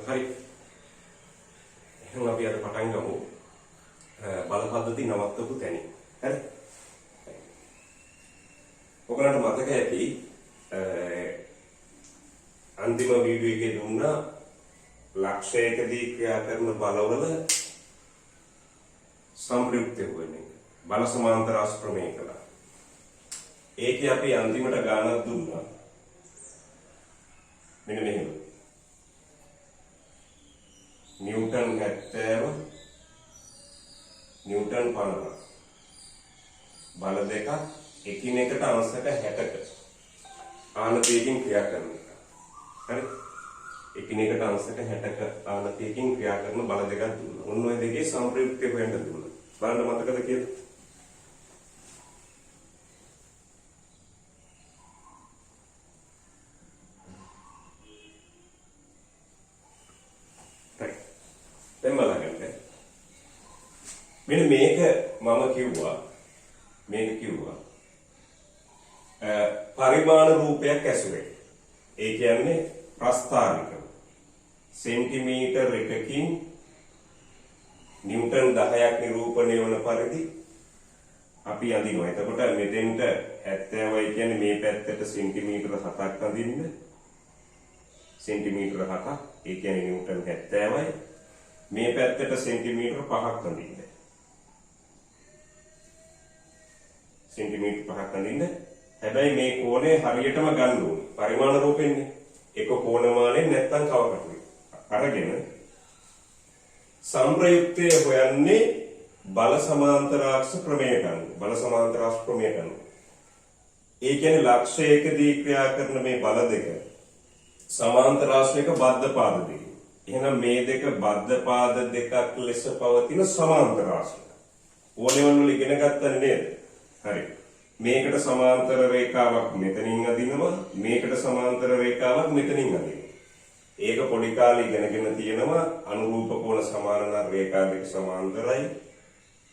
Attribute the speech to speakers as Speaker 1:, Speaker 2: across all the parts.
Speaker 1: හරි. එහෙනම් අපි අද පටන් ගමු. බල පද්ධති නවත්තපු තැනින්. හරි. ඔයගලන්ට මතක ඇති අන්තිම වීඩියෝ එකේ දුන්නා ලක්ෂයකදී ක්‍රියා කරන බලවල සම්ප්‍රයුක්තය වෙන්නේ. බල සමාන්තර ප්‍රමේය කළා. ඒකේ අපි අන්තිමට ගානක් දුන්නා. මෙන්න මෙහෙම. न्यूटन 70 न्यूटन 50 බල දෙක එකිනෙකට අංශක 60ක ආනතයකින් ක්‍රියා කරන එක. හරි. එකිනෙකට අංශක 60ක ආනතයකින් ක්‍රියා කරන බල දෙකක් දුන්නා. ඔන්න ඔය දෙකේ සම්ප්‍රයුක්තය හොයන්න දුන්නා. බලන්න මතකද කියලා? දැන් බලන්න. මෙන්න මේක මම කිව්වා පරිමාණ රූපයක් ඇසුරේ. ඒ කියන්නේ ප්‍රස්ථානික සෙන්ටිමීටර් එකකින් නිව්ටන් 10ක් නිරූපණය වන පරිදි අපි අඳිනවා. එතකොට මෙතෙන්ට 70යි කියන්නේ මේ පැත්තට සෙන්ටිමීටර 7ක් අඳින්න. සෙන්ටිමීටර 7ක් ඒ කියන්නේ නිව්ටන් 70යි. මේ පැත්තට සෙන්ටිමීටර 5ක් අඳින්න. සෙන්ටිමීටර 5ක් අඳින්න. හැබැයි මේ කෝණය හරියටම ගන්න ඕනේ. පරිමාණ රූපෙන්නේ. එක කෝණමානෙන් නැත්තම් කවකටුයි. අරගෙන සම්ප්‍රයුක්තය හොයන්නේ බල සමාන්තරාක්ෂ ප්‍රමේය ගන්න. බල සමාන්තරාක්ෂ ප්‍රමේය ගන්න. ඒ කියන්නේ ලක්ෂයකදී ක්‍රියා කරන මේ බල දෙක සමාන්තරාශ්‍රයක බද්ධ පාද දෙක. එහෙනම් මේ දෙක බද්ධ පාද දෙකක් ලෙස පවතින සමාන්තර ආශ්‍රය. ඕනෙවන් වල ඉගෙන ගත්තනේ නේද? හරි. මේකට සමාන්තර රේඛාවක් මෙතනින් අදිනවා, මේකට සමාන්තර රේඛාවක් මෙතනින් අදිනවා. ඒක පොඩි කාලේ ඉගෙනගෙන තියෙනවා අනුරූප කෝණ සමානන රේඛා දෙක සමාන්තරයි.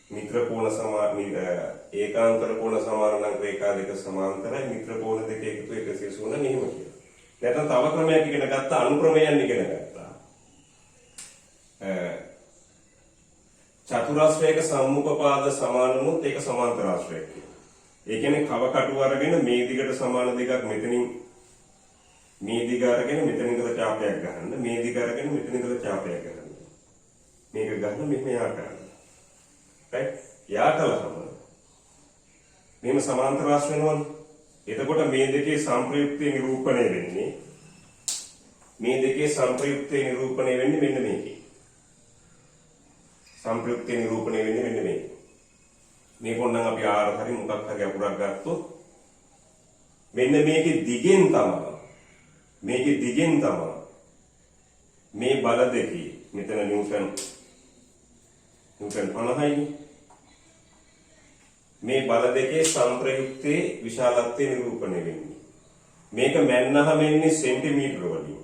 Speaker 1: මිත්‍ර කෝණ ඒකාන්තර කෝණ සමානන රේඛා දෙක සමාන්තරයි. මිත්‍ර කෝණ දෙක එකතු 180 නියම කියලා. නැත්නම් තව ක්‍රමයක් ඉගෙන ගත්තා අනුක්‍රමයන් ඉගෙන ගත්තා. චතුරාශ්‍රයක සම්මුඛපාද සමානනොත් ඒක සමාන්තරාශ්‍රයක් කියනවා. ඒ කියන්නේ කව කටු අරගෙන මේ දිගට සමාන දෙකක් මෙතනින් මේ දිග අරගෙන මෙතන ඉඳලා ඡාපයක් ගන්න. මේ දිග අරගෙන මෙතන ඉඳලා ඡාපයක් ගන්න. මේක ගන්න මෙහෙම යා කරන්න. right? යා කළාම මෙහෙම සමාන්තරාශ්‍ර වෙනවනේ. එතකොට මේ දෙකේ සම්ප්‍රයුක්තය නිරූපණය වෙන්නේ මෙන්න මේකේ. සම්ප්‍රයුක්තය නිරූපණය වෙන්නේ මෙන්න මේකේ. මේක ඕනනම් අපි ආර හරි මොකක් හරි අකුරක් ගත්තොත් මෙන්න මේකේ දිගෙන් තමයි මේ බල දෙකේ මෙතන නිව්ටන් 50යි මේ බල දෙකේ සම්ප්‍රයුක්තයේ විශාලත්වය නිරූපණය වෙන්නේ. මේක මැන්නහම එන්නේ සෙන්ටිමීටර වලින්.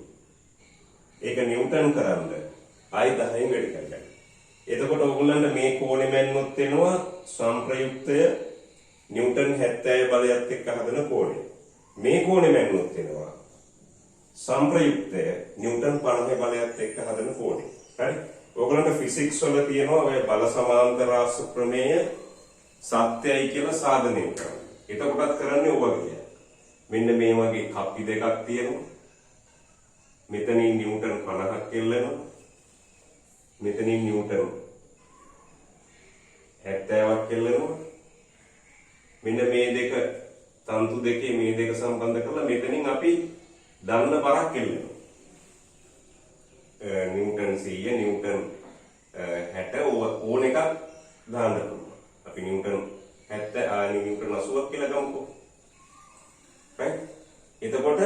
Speaker 1: ඒක නිව්ටන් කරන්ද ආයි 10න් වැඩි කරගන්න. එතකොට ඕගොල්ලන්ට මේ කෝණය මැන්නොත් වෙනවා සම්ප්‍රයුක්තය නිව්ටන් 70 බලයත් එක්ක හදන කෝණය. මේ කෝණය මැන්නොත් වෙනවා සම්ප්‍රයුක්තය නිව්ටන් 50 බලයත් එක්ක හදන කෝණය. හරි? ඕගොල්ලන්ට ෆිසික්ස් වල තියෙනවා ඔය බල සමාන්තරාශ්‍ර ප්‍රමේය සත්‍යයි කියලා සාධනය කරනවා. එතකොටත් කරන්නේ ඔය වගේ. මෙන්න මේ වගේ කප්පි දෙකක් තියෙනවා. මෙතනින් නිව්ටන් 50ක් එල්ලෙනවා. මෙතනින් නිව්ටන් 70ක් එල්ලෙනවා. මෙන්න මේ දෙක තන්තු දෙකේ මේ දෙක සම්බන්ධ කරලා මෙතනින් අපි දන්න බරක් එල්ලෙනවා. නිව්ටන් 100 නිව්ටන් 60 ඕන එකක් දාන්න පුළුවන්. අපි නිව්ටන් 70 නිව්ටන් 80ක් කියලා ගමුකෝ. right? එතකොට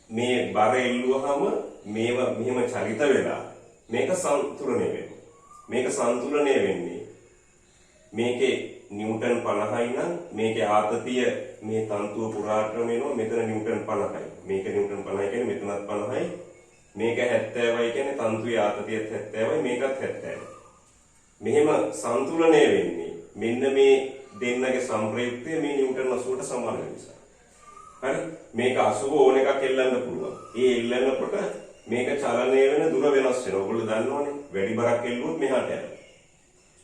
Speaker 1: මේ බර එල්ලුවාම මේවා මෙහෙම චලිත වෙලා මේක සම්තුලනය වෙනවා. මේක සම්තුලනය වෙන්නේ මේකේ නිව්ටන් 50යි නම් මේකේ ආතතිය මේ තන්තුව පුරාටම වෙනවා මෙතන නිව්ටන් 50යි. මේක නිව්ටන් 50යි කියන්නේ මෙතනත් 50යි. මේක 70යි කියන්නේ තන්තුවේ ආතතියත් 70යි මේකත් 70යි. මෙහෙම සම්තුලනය වෙන්නේ මෙන්න මේ දෙන්නගේ සම්ප්‍රයුක්තය මේ නිව්ටන් 80ට සමාන නිසා. හරි මේක 80 ඕන එකක් එල්ලන්න පුළුවන්. ඒ එල්ලනකොට මේක චලනය වෙන දුර වෙනස් වෙනවා. ඔයගොල්ලෝ දන්නවනේ. වැඩි බරක් එල්ලුවොත් මෙහාට යනවා.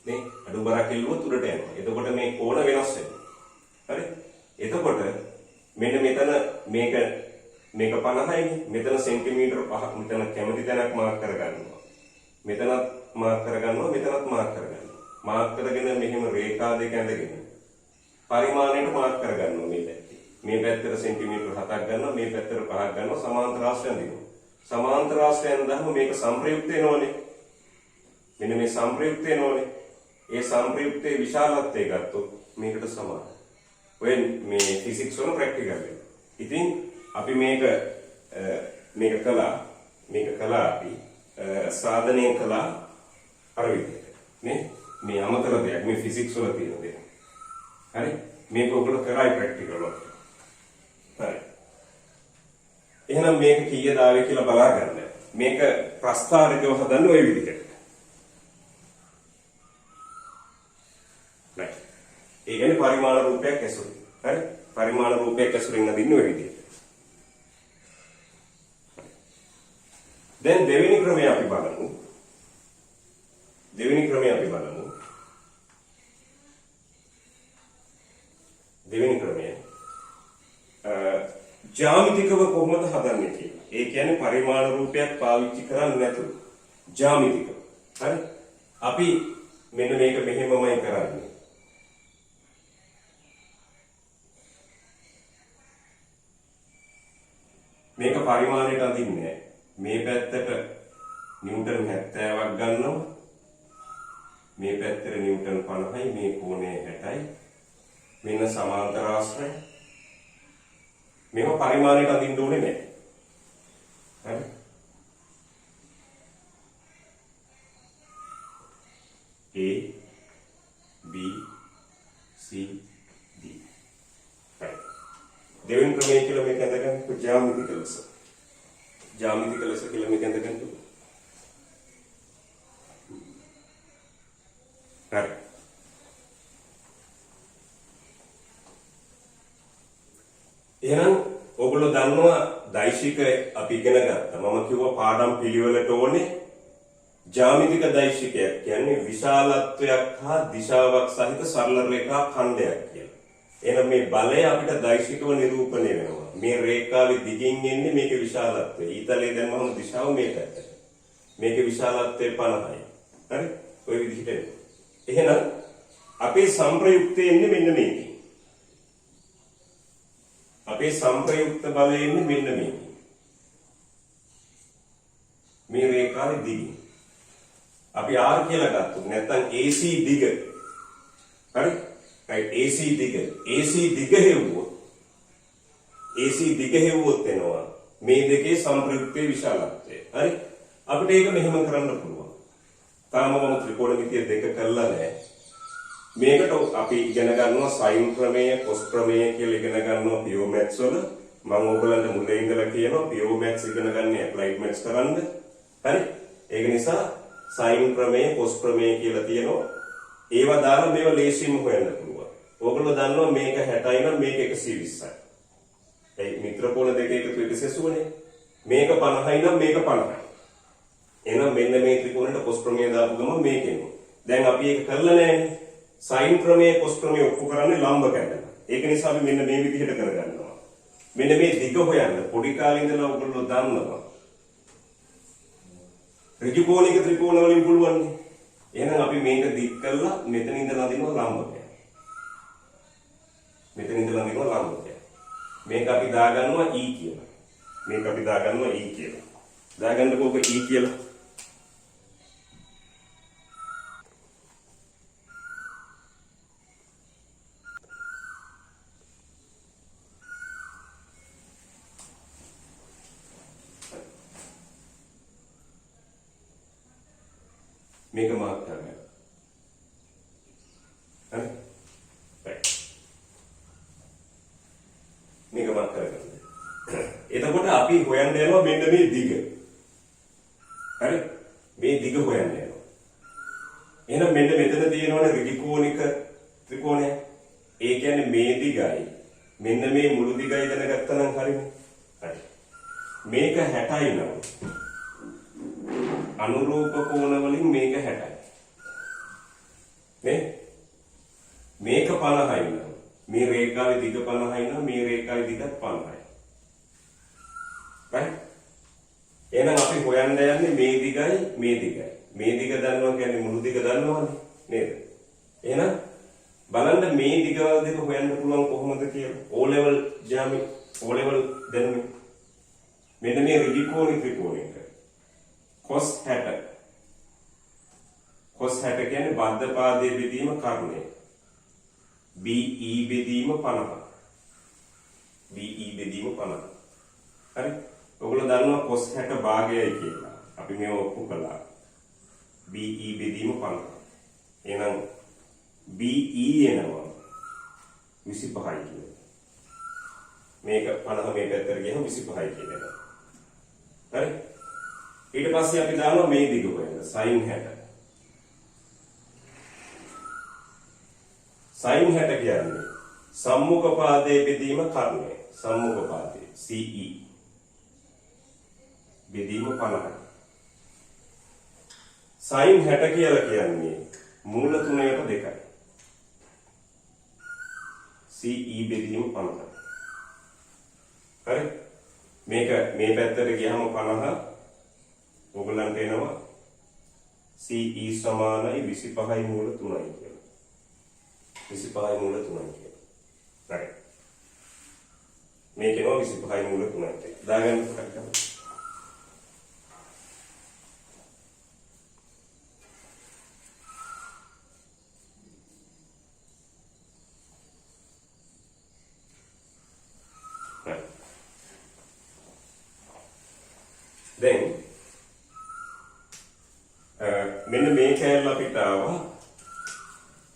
Speaker 1: නේ? අඩු බරක් එල්ලුවොත් උඩට යනවා. එතකොට මේ කෝණ වෙනස් වෙනවා. හරි? එතකොට මෙන්න මෙතන මේක 50යිනේ. මෙතන සෙන්ටිමීටර් 5ක් මෙතන කැමති තැනක් මාක් කරගන්නවා. මෙතනත් මාක් කරගන්නවා, මෙතනත් මාක් කරගන්නවා. මාක් කරගෙන මෙහෙම රේඛා දෙක ඇඳගෙන පරිමාණයට මාක් කරගන්නවා මේ පැත්තේ. මේ පැත්තට සෙන්ටිමීටර් 7ක් ගන්නවා, මේ පැත්තට 5ක් ගන්නවා, සමාන්තර ආශ්‍රය අඳිනවා. සමාන්තර ආශ්‍රය අඳහම මේක සංප්‍රයුක්ත වෙනවනේ. මෙන්න මේ සංප්‍රයුක්ත වෙනවනේ. ඒ සංප්‍රයුක්තයේ විශාලත්වය ගත්තොත් මේකට සමානයි. ඔය මේ ෆිසික්ස් වල ප්‍රැක්ටිකල් එක. ඉතින් අපි මේක කළා අපි සාධනය කළා අර විදිහට. නේ? මේ අමතර දෙයක් මේ ෆිසික්ස් වල තියෙන දෙයක්. හරි? මේක ඔයගොල්ලෝ කරයි ප්‍රැක්ටිකල් වල. හරි. එහෙනම් මේක කීයද ආවේ කියලා බලා ගන්න. මේක ප්‍රස්ථාරකව හදන්නේ ওই විදිහට. right. ඒ කියන්නේ පරිමාණ රූපයක් ඇසුරින්. හරි? පරිමාණ රූපයක් ඇසුරින් අදින්නේ ওই විදිහට. දැන් දෙවෙනි ක්‍රමය අපි බලමු. දෙවෙනි ක්‍රමය ජ්‍යාමිතිකව කොහොමද හදන්නේ කියලා. ඒ කියන්නේ පරිමාණ රූපයක් පාවිච්චි කරන්නේ නැතුව ජ්‍යාමිතිකව. හරි? අපි මෙන්න මේක මෙහෙමමයි කරන්නේ. මේක පරිමාණයට අදින්නේ නැහැ. මේ පැත්තට නිව්ටන් 70ක් ගන්නවා. මේ පැත්තට නිව්ටන් 50යි, මේ කෝණය 60යි. මෙන්න සමාන්තර ආශ්‍රය. මේක පරිමාණයට අදින්න ඕනේ නැහැ. හරි? A B C D. right. දෙවෙනි ක්‍රමයේ කියලා මේක ඇඳගන්න ජ්‍යාමිතික ලෙස. ජ්‍යාමිතික ලෙස කියලා මේක ඇඳගන්න. හරි. එහෙනම් ඔයගොල්ලෝ දන්නවා දෛශික අපි ඉගෙන ගත්තා. මම කිව්වා පාඩම් පිළිවෙලට ඕනේ ජ්‍යාමිතික දෛශිකයක් කියන්නේ විශාලත්වයක් හා දිශාවක් සහිත සරල රේඛා ඛණ්ඩයක් කියලා. එහෙනම් මේ බලය අපිට දෛශිකව නිරූපණය වෙනවා. මේ රේඛාවේ දිගින් එන්නේ මේකේ විශාලත්වය. ඊතලයේ දැම්මම දිශාව මේ පැත්තට. මේකේ විශාලත්වය 50යි. හරි? ඔය විදිහට එනවා. එහෙනම් අපේ සංප්‍රයුක්තය එන්නේ මෙන්න මේකේ. අපේ සංප්‍රයුක්ත බලය එන්නේ මෙන්න මේකේ. මේ රේඛාවේ දිග. අපි R කියලා ගත්තොත් නැත්නම් AC දිග. හරි? right AC දිග. AC දිග හෙව්වොත් එනවා මේ දෙකේ සංප්‍රයුක්තයේ විශාලත්වය. හරි? අපිට ඒක මෙහෙම කරන්න පුළුවන්. තාම මම ත්‍රිකෝණමිතිය දෙක කරලා නැහැ. මේකට අපි ඉගෙන ගන්නවා sin ක්‍රමය, cos ක්‍රමය කියලා ඉගෙන ගන්නවා pure maths වල. මම ඔයගලන්ට මුලින් ඉඳලා කියනවා pure maths ඉගෙන ගන්න applied maths කරන්න. හරි? ඒක නිසා sin ක්‍රමය, cos ක්‍රමය කියලා තියෙනවා. ඒවා දාලා මේවා ලේසියෙන්ම හොයන්න පුළුවන්. ඔයගොල්ලෝ දන්නවා මේක 60යි නම් මේක 120යි. ඒ මිත්‍ර කෝණ දෙක එකතු 180නේ. මේක 50යි නම් මේක 50යි. එහෙනම් මෙන්න මේ ත්‍රිකෝණයට cos ක්‍රමය දාපු ගමන් මේක එනවා. දැන් අපි ඒක කරලා නැහැනේ. sin ක්‍රමය, cos ක්‍රමය ඔක්කො කරන්නේ ලම්බ කැඩලා. ඒක නිසා අපි මෙන්න මේ විදිහට කරගන්නවා. මෙන්න මේ දිග හොයන්න පොඩි කාලේ ඉඳලා ඔයගොල්ලෝ දන්නවා. ඍජු කෝණික ත්‍රිකෝණ වලින් පුළුවන්. එහෙනම් අපි මේක දික් කරලා මෙතන ඉඳලා අදිනවා ලම්බකය. මෙතන ඉඳලා අදිනවා ලම්බකය. මේක අපි දාගන්නවා E කියලා. දාගන්නකො ඔක E කියලා. මේක මාක් කරගන්න. හරි? right. මේක මාක් කරගන්න. එතකොට අපි හොයන්න යනවා මෙන්න මේ දිග. හරි? මේ දිග හොයන්න යනවා. එහෙනම් මෙන්න මෙතන තියෙනවනේ ඍජුකෝණික ත්‍රිකෝණය. ඒ කියන්නේ මේ දිගයි මෙන්න මේ මුළු දිගයි දැනගත්තා නම් හරිනේ. හරි. මේක 60යි නම් අනුරූප කෝණ වලින් මේක 60යි. නේ? මේක 50යි නම් මේ රේඛාවේ දිග 50යි නම් මේ රේඛාවේ දිගත් 50යි. right? එහෙනම් අපි හොයන්න යන්නේ මේ දිගයි මේ දිගයි. මේ දිග දන්නවා කියන්නේ මුළු දිග දන්නවනේ නේද? එහෙනම් බලන්න මේ දිගවල දෙක හොයන්න පුළුවන් කොහොමද කියලා. O level දැනුනේ. මෙන්න මේ ඍජුකෝණී ත්‍රිකෝණයක cos 60. cos 60 කියන්නේ බද්ධ පාදයේ බෙදීම කර්ණය. BE බෙදීම 50. BE බෙදීම 50. හරි? ඔයගොල්ලෝ දන්නවා cos 60 භාගයයි කියලා. අපි මේව ඔප්පු කළා. BE බෙදීම 50. එහෙනම් BE එනවා 25යි කියලා. මේක 50 මේ පැත්තට ගියම 25යි කියලා. හරි? ඊට පස්සේ අපි දානවා මේ දිග හොයන්න sin 60. sin 60 කියන්නේ සම්මුඛ පාදයේ බෙදීම කර්ණය. සම්මුඛ පාදයේ CE බෙදීම 50යි. sin 60 කියලා කියන්නේ මූල 3ට 2යි. CE බෙදීම 50යි. හරි? මේක මේ පැත්තට ගියම 50 ඔයගලන්ට එනවා CE සමානයි 25යි මූල 3යි කියලා. 25යි මූල 3යි කියලා. right. මේක එනවා 25යි මූල 3යි කියලා. දාගන්න කරගන්න. Then මෙන්න මේ කෑල්ල අපිට ආවා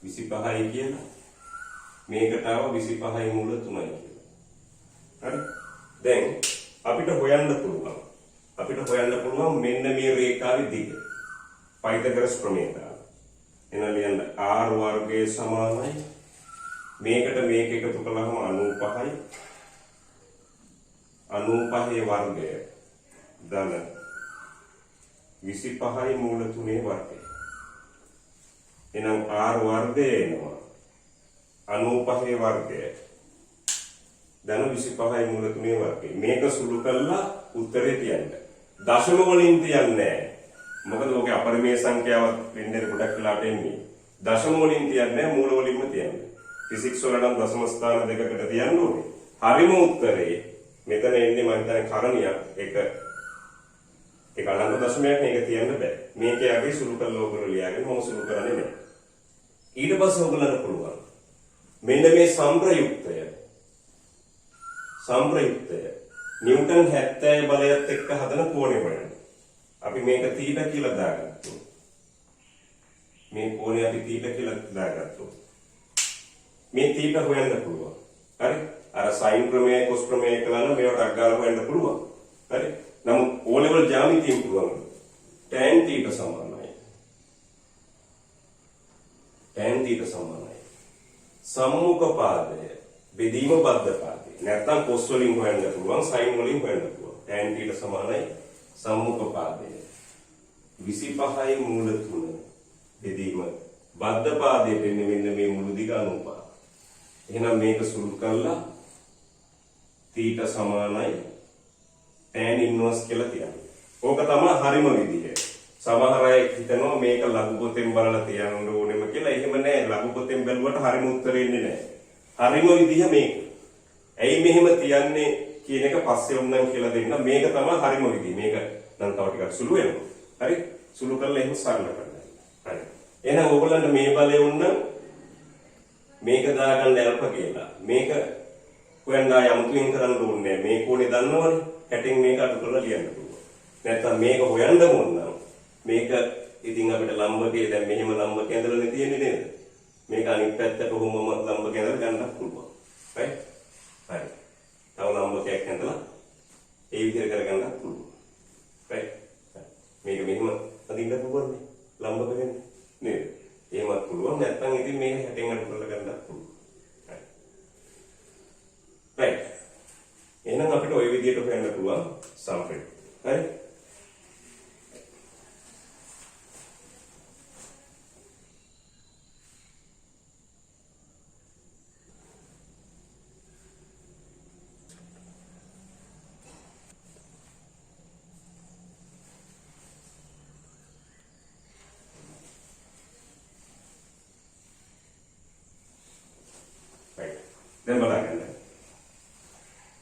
Speaker 1: 25යි කියලා. මේකට ආවා 25යි මූල 3යි කියලා. හරි? දැන් අපිට හොයන්න පුළුවන් මෙන්න මේ රේඛාවේ දිග. පයිතගොරස් ප්‍රමේය දාලා. එන ලියන්න r වර්ගය සමානයි මේකට මේක එකතු කළාම 95යි. 95 වර්ගය ධන 25යි මූල 3 වර්ගය. එහෙනම් r වර්ගය එනවා 95 වර්ගය ධන 25යි මූල 3 වර්ගය. මේක සුළු කළා උත්තරේ තියන්න. දශම වලින් තියන්නේ නැහැ. මොකද ඔගේ අපරිමේය සංඛ්‍යාවක් වෙන්නේ ගොඩක් වෙලාට එන්නේ. දශම වලින් තියන්නේ නැහැ මූල වලින්ම තියන්නේ. ෆිසික්ස් වල නම් දශම ස්ථාන දෙකකට තියන්න ඕනේ. හරිම උත්තරේ මෙතන එන්නේ මම හිතන්නේ කරණියක් ඒක අනන්ත දශමයක් මේක තියන්න බෑ. මේකේ අපි සුළු කරලා ඔයගොල්ලෝ ලියාගෙන මම සුළු කරන්නේ නැහැ. ඊට පස්සේ ඔයගොල්ලන්ට පුළුවන් මෙන්න මේ සම්ප්‍රයුක්තය නිව්ටන් 70 බලයත් එක්ක හදන කෝණය හොයන්න. අපි මේක θ කියලා දාගත්තා. මේ කෝණය අපි θ කියලා දාගත්තා. මේ θ හොයන්න පුළුවන්. හරි? අර sin ප්‍රමේය cos ප්‍රමේය කළා නම් මේවට අග්ගාල හොයන්න පුළුවන්. හරි? නමුත් O level ජ්‍යාමිතියෙන් පුළුවන්. tan θ සමානයි. tan θ සමානයි. සම්මුඛ පාදය බෙදීම බද්ධ පාදය. නැත්නම් cos වලින් හොයන්න පුළුවන් sin වලින් හොයන්න පුළුවන්. tan θ සමානයි සම්මුඛ පාදය 25යි මූල 3 බෙදීම බද්ධ පාදයේ දෙන්නේ මෙන්න මේ මුළු දිග 95. එහෙනම් මේක සුළු කරලා θ සමානයි tan inverse කියලා තියන්න. ඕක තමයි හරිම විදිය. සමහර අය හිතනවා මේක ලඝු පොතෙන් බලලා තියන්න ඕනෙම කියලා. එහෙම නෑ. ලඝු පොතෙන් බැලුවට හරිම උත්තරේ එන්නේ නෑ. හරිම විදිය මේක. ඇයි මෙහෙම තියන්නේ කියන එක පස්සේ වුණනම් කියලා දෙන්න. මේක තමයි හරිම විදිය. මේක නම් තව ටිකක් සුළු වෙනවා. හරි? සුළු කරලා එහෙම සරල කරන්න. හරි. එහෙනම් ඕගොල්ලන්ට මේ බලය වුණනම් මේක දාගන්න ඇල්ප කියලා. මේක හොයන්න යමුතුමින් කරන්න ඕනේ. මේ කෝණේ දන්නවනේ. 60න් මේක අඩු කරලා ලියන්න පුළුවන්. නැත්නම් මේක හොයන්න ඕන නම් මේක ඉතින් අපිට ලම්බකයේ දැන් මෙහෙම ලම්බකයේ ඇඳලානේ තියෙන්නේ නේද? මේක අනිත් පැත්තට කොහොමම ලම්බකයේ ඇඳලා ගන්නත් පුළුවන්. right? හරි. තව ලම්බකයක් ඇඳලා ඒ විදිහට කරගන්නත් පුළුවන්. right? මේක මෙහෙම අදින්න පුළුවන් නේ. ලම්බක වෙන්නේ නේද? එහෙමත් පුළුවන්. නැත්නම් ඉතින් මේක 60න් අඩු කරලා ගන්නත් පුළුවන්. right? එහෙනම් අපිට ওই විදිහට හොයන්න පුළුවන් සම්ප්‍රේත. හරි?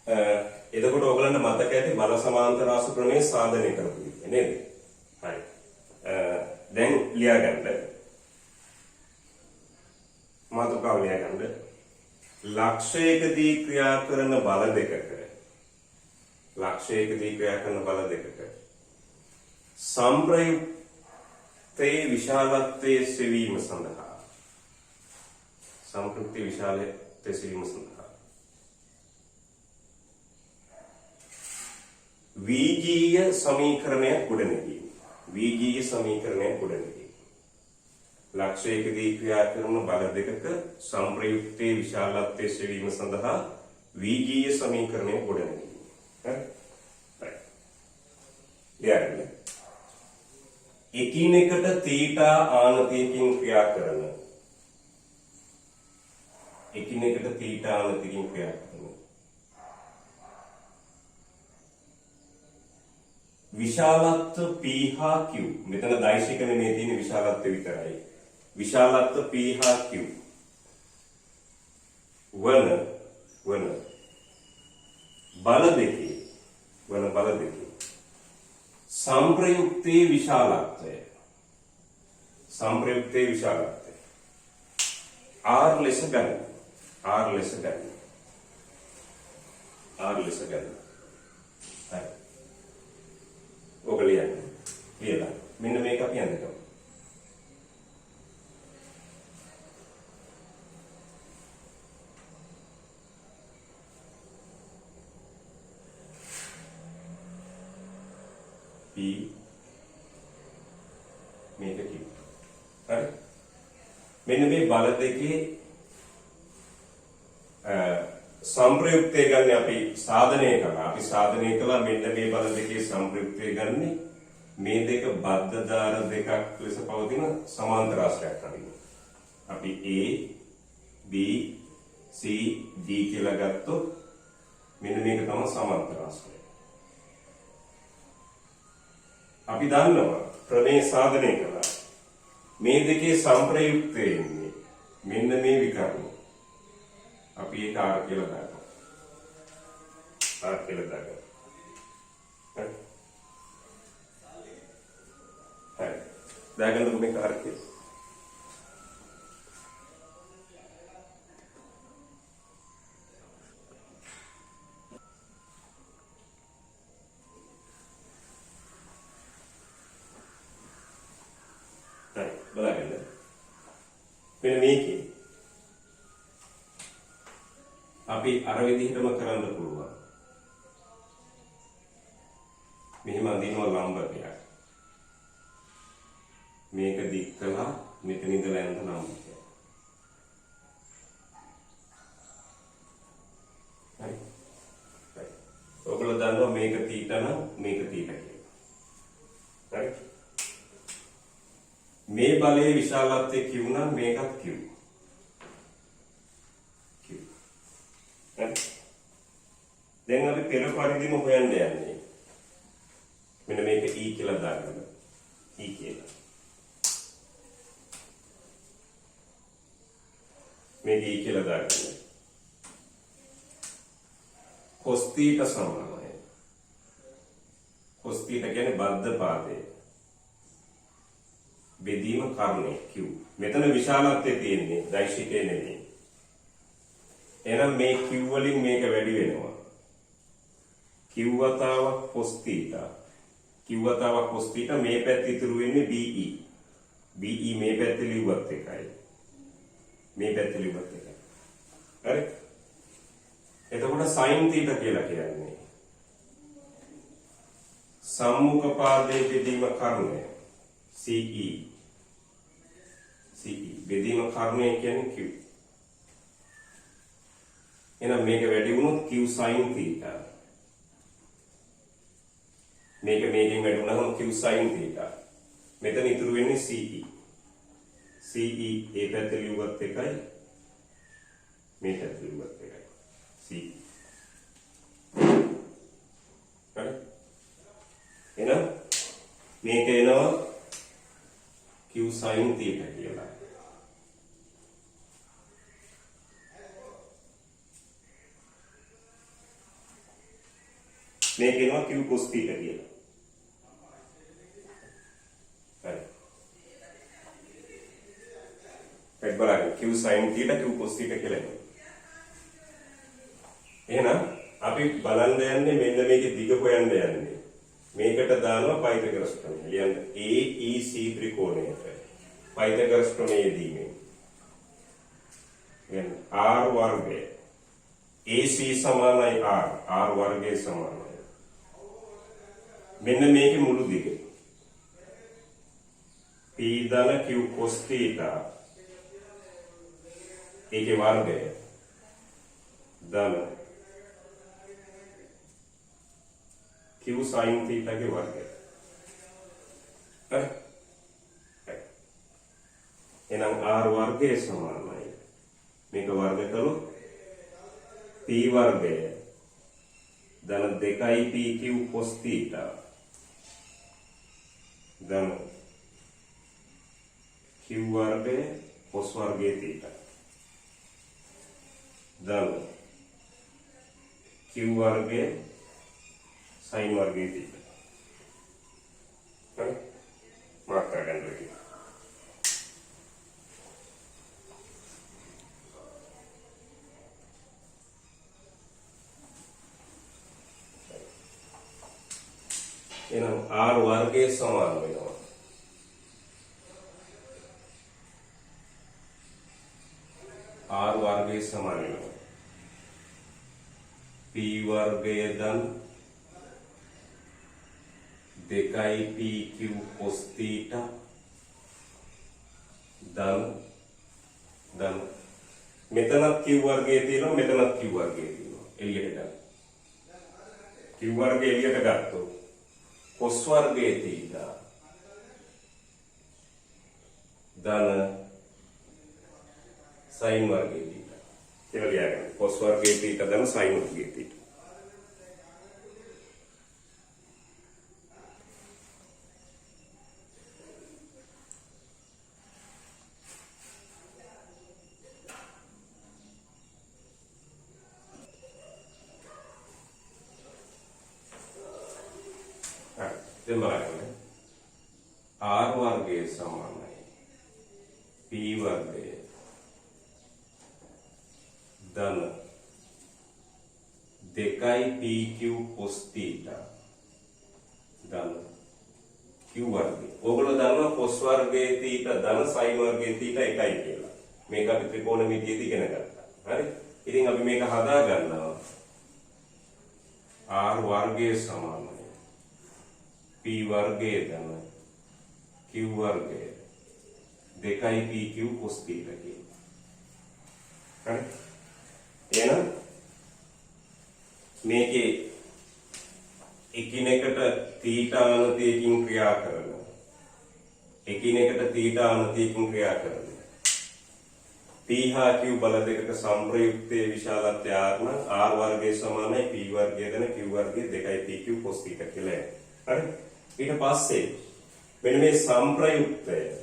Speaker 1: එතකොට ඔයගලන්ට මතක ඇති බල සමාන්තර ආශ්‍රිත ප්‍රමේය සාධනය කරපු විදිය නේද? හරි. දැන් ලියා ගන්න. මාතෘකාව ලියා ගන්න. ලක්ෂයකදී ක්‍රියා කරන බල දෙකක සංප්‍රයුක්තයේ විශාලත්වයේ සෙවීම සඳහා වීජීය සමීකරණයක් ගොඩනැගීම. ලක්ෂයකදී ක්‍රියා කරන බල දෙකක සංප්‍රයුක්තයේ විශාලත්වයේ සෙවීම සඳහා වීජීය සමීකරණයක් ගොඩනැගීම. හරි. එකිනෙකට තීටා ආනතියකින් ක්‍රියා කරන විශාලත්ව P හා Q. මෙතන දෛශික නෙමෙයි තියෙන්නේ විශාලත්ව විතරයි. විශාලත්ව P හා Q වන බල දෙකේ සංප්‍රයුක්තයේ විශාලත්වය R ලෙස ගන්න. හරි. ඔක ලියන්න. ලියලා. මෙන්න මේක අපි අඳගමු. P මේක Q. හරි. මෙන්න මේ බල දෙකේ සංප්‍රයුක්තය ගන්න අපි සාධනය කළා මෙන්න මේ බල දෙකේ සංප්‍රයුක්තය ගන්න මේ දෙක බද්ධ දාර දෙකක් ලෙස පවතින සමාන්තර ආශ්‍රයයක් අඳින්න. අපි A B C D කියලා ගත්තොත් මෙන්න මේක තමයි සමාන්තර ආශ්‍රය. අපි දන්නවා ප්‍රමේය සාධනය කළා මේ දෙකේ සංප්‍රයුක්තය ඉන්නේ මෙන්න මේ විකර්ණ. අපි ඒක R කියලා දානවා. හරි. දාගන්න මේක R කියලා. බලන්න. මෙන්න මේකේ අපි අර විදිහටම කරන්න පුළුවන්. මෙහෙම අඳිනවා ලම්බකයක්. මේක දික් කළා මෙතන ඉඳලා යන ලම්බකයක්. හරි. ඔයගොල්ලෝ දන්නවා මේක තීටා නම් මේක තීටා කියලා. හරි. මේ බලයේ විශාලත්වය Q නම් මේකත් Q. දැන් අපි පෙර පරිදිම හොයන්න යන්නේ. මෙන්න මේක E කියලා දාගන්න. E කියලා. මේක E කියලා දාගන්න. cos θ සමානයි. cos θ කියන්නේ බද්ධ පාදය. බෙදීම කර්ණය Q. මෙතන විශාලත්වය තියෙන්නේ දෛශිකේ නෙමෙයි. එහෙනම් මේ Q වලින් මේක වැඩි වෙනවා. Q වතාවක් cos θ. Q වතාවක් cos θ මේ පැත්ත ඉතුරු වෙන්නේ BE. BE මේ පැත්තේ ලිව්වත් එකයි. මේ පැත්තේ ලිව්වත් එකයි. හරි? එතකොට sin θ කියලා කියන්නේ සම්මුඛ පාදයේ බෙදීම කර්ණය CE. බෙදීම කර්ණය කියන්නේ Q. එහෙනම් මේක වැඩි වුණොත් Q sin θ. මේකෙන් වැඩි වුණාම Q sin θ. මෙතන ඉතුරු වෙන්නේ CE. CE ඒ පැත්තේ ලියුවත් එකයි මේ පැත්තේ ලියුවත් එකයි. CE. හරි? එහෙනම් මේක එනවා Q sin θ කියලා. මේ කියනවා q cos θ කියලා. හරි. ඒක බලන්න q sin θ q cos θ කියලා එනවා. එහෙනම් අපි බලන්න යන්නේ මෙන්න මේකේ දිග හොයන්න යන්නේ. මේකට දානවා පයිතගොරස් ප්‍රමේය. ලියන්න AEC ත්‍රිකෝණයට. පයිතගොරස් ප්‍රමේයදී මේ. එහෙනම් r වර්ගය AC සමානයි r වර්ගය සමානයි. මෙන්න මේකේ මුළු දිග. p ධන q cos θ ඒකේ වර්ගය ධන q sin θ ගේ වර්ගය. හරි. එහෙනම් r වර්ගය සමානයි. මේක වර්ග කළොත් p වර්ගය ධන 2pq cos θ ධන q වර්ගය cos වර්ගයේ θ ධන q වර්ගය sin වර්ගයේ θ. හරි. මාර්ක් කරගන්න ඕනේ. එහෙනම් r වර්ගයේ සමාන වෙනවා. r වර්ගයේ සමාන වෙනවා. p වර්ගය ධන 2pq cos θ ධන මෙතනත් q වර්ගයේ තියෙනවා මෙතනත් q වර්ගයේ තියෙනවා. එළියට ගන්න. q වර්ගය එළියට ගත්තොත් cos වර්ගයේ θ ධන sin වර්ගයේ θ කියලා ලියගන්න. cos වර්ගයේ θ ධන sin වර්ගයේ θ. r වර්ගයේ සමානයි p වර්ගය ධන 2pq cos θ ධන q වර්ගය. ඕගොල්ලෝ දන්නවා cos වර්ගයේ θ ධන sin වර්ගයේ θ එකයි කියලා. මේක අපි ත්‍රිකෝණමිතියේදී ඉගෙන ගත්තා. හරි? ඉතින් අපි මේක හදා ගන්නවා. r වර්ගයේ සමානයි p වර්ගය ධන q වර්ගය 2pq cos θ කියලා. හරි? එහෙනම් මේකේ එකිනෙකට θ අනතියකින් ක්‍රියා කරන p හා q බල දෙකක සංප්‍රයුක්තයේ විශාලත්වය r නම් r වර්ගයේ සමානයි p වර්ගය ධන q වර්ගය 2pq cos θ කියලා. හරි? ඊට පස්සේ මෙන්න මේ සංප්‍රයුක්තය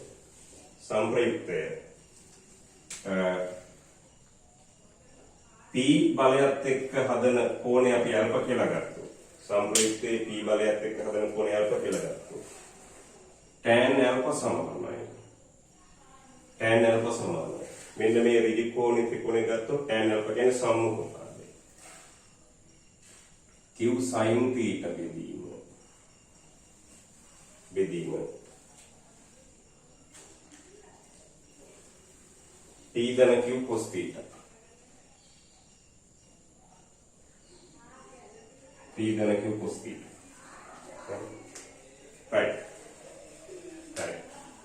Speaker 1: p බලයත් එක්ක හදන කෝණය අපි අල්ප කියලා ගත්තොත් සංප්‍රයුක්තයේ p බලයත් එක්ක හදන කෝණය අල්ප කියලා ගත්තොත් tan alpha සමානයි. මෙන්න මේ ඍජු කෝණෙ ත්‍රිකෝණය ගත්තොත් tan alpha කියන්නේ සම්මුඛ පාදය. q sin θ බෙදීම p ධන q cos θ right.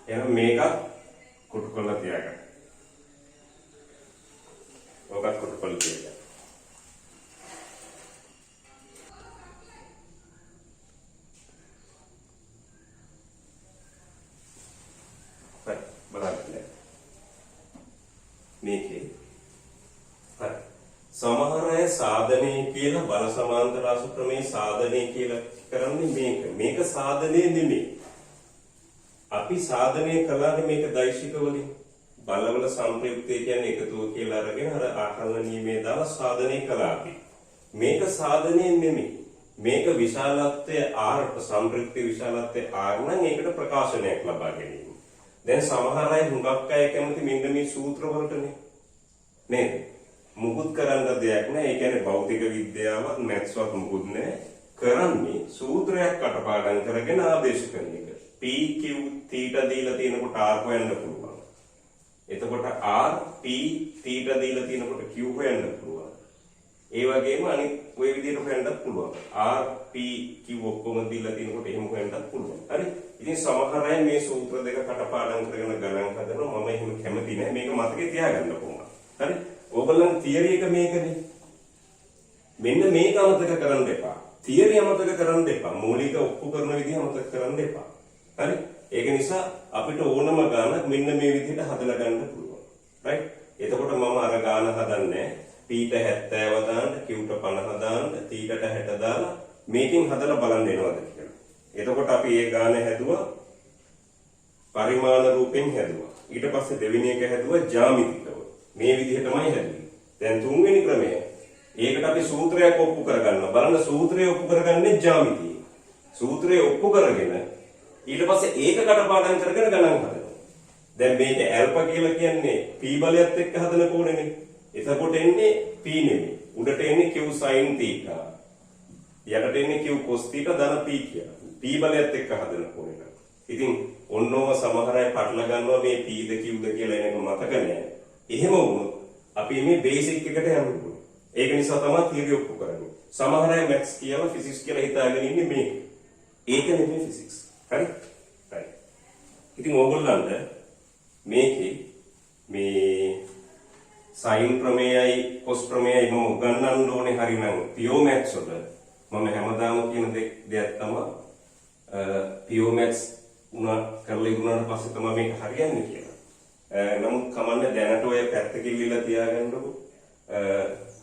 Speaker 1: එහෙනම් මේක කොටු කරලා තියාගන්න. ඔකත් කොටු කරලා තියාගන්න. මේකේ හරි සමහර අය සාධනය කියලා බල සමාන්තර ආසු ක්‍රමයේ සාධනය කියලා කරන්නේ මේක සාධනය නෙමෙයි. අපි සාධනය කළානේ මේක දෛශික වලින් බලවල සංප්‍රයුක්තය කියන්නේ එකතුව කියලා අරගෙන අර ආකලන නියමයේ දාලා සාධනය කළා අපි. මේක සාධනය නෙමෙයි. මේක විශාලත්වයේ r සම්ප්‍රයුක්ත විශාලත්වයේ r නම් ඒකට ප්‍රකාශනයක් ලබා ගැනීම. දැන් සමහර අය හුඟක් අය කැමති මෙන්න මේ සූත්‍ර වලටනේ. නේද? මුකුත් කරන්න දෙයක් නැහැ. ඒ කියන්නේ භෞතික විද්‍යාවත් මැත්ස්වත් මුකුත් නැහැ. කරන්නේ සූත්‍රයක් කටපාඩම් කරගෙන ආදේශ කරන එක. p q θ දීලා තියෙනකොට r හොයන්න පුළුවන්. එතකොට r p θ දීලා තියෙනකොට q හොයන්න පුළුවන්. ඒ වගේම අනිත් ওই විදිහට හොයන්නත් පුළුවන්. r p q ඔක්කොම දීලා තියෙනකොට එහෙම හොයන්නත් පුළුවන්. හරි? ඉතින් සමහර අය මේ සූත්‍ර දෙක කටපාඩම් කරගෙන ගණන් හදනවා. මම එහෙම කැමති නැහැ. මේක මතකේ තියාගන්න කොහොමද? හරි? ඕගොල්ලන් තියරි එක මේකනේ. මෙන්න මේක අමතක කරන්න එපා. තියරි අමතක කරන්න එපා. මූලික ඔප්පු කරන විදිහ අමතක කරන්න එපා. හරි? ඒක නිසා අපිට ඕනම ගානක් මෙන්න මේ විදිහට හදලා ගන්න පුළුවන්. රයිට්? එතකොට මම අර ගාන හදන්නේ p-ට 70 දාන්න, q-ට 50 දාන්න, θ-ට 60 දාලා මේකෙන් හදලා බලන්න එනවද කියලා. එතකොට අපි මේ ගාන හැදුවා පරිමාණ රූපෙන් හැදුවා. ඊට පස්සේ දෙවෙනි එක හැදුවා ජ්‍යාමිතිකව. මේ විදිහටමයි හැදුවේ. දැන් තුන්වෙනි ක්‍රමය. ඒකට අපි සූත්‍රයක් ඔප්පු කරගන්නවා. බලන්න සූත්‍රය ඔප්පු කරගන්නේ ජ්‍යාමිතිය. සූත්‍රය ඔප්පු කරගෙන ඊට පස්සේ ඒක කටපාඩම් කරගෙන ගණන් හදනවා. දැන් මේක ඇල්ෆා කියලා කියන්නේ p බලයත් එක්ක හදන කෝණෙනේ. එතකොට එන්නේ p නෙමෙයි. උඩට එන්නේ q sin θ. යටට එන්නේ q cos θ ධන p කියලා. p බලයත් එක්ක හදන කෝණෙට. ඉතින් ඔන්නෝම සමහර අය පටල ගන්නවා මේ p ද q ද කියලා එනක මතක නැහැ. එහෙම වුණොත් අපි මේ බේසික් එකට යන්න ඕනේ. ඒක නිසා තමයි තියරි ඔප්පු කරන්නේ. සමහර අය මැත්ස් කියලා ෆිසික්ස් කියලා හිතාගෙන ඉන්නේ මේක. ඒක නෙමෙයි ෆිසික්ස්. හරි? හරි. ඉතින් ඕගොල්ලන්ට මේකේ මේ sin ප්‍රමේයයි cos ප්‍රමේයයි මම උගන්වන්න ඕනේ හරිනම් pure maths වල මම හැමදාම කියන දෙයක් තමයි pure maths උනා කරලා ඉවරනට පස්සේ තමයි මේක හරියන්නේ කියලා. නමුත් කමන්නේ දැනට ඔය පැත්තකින් ඉල්ලලා තියාගන්නකො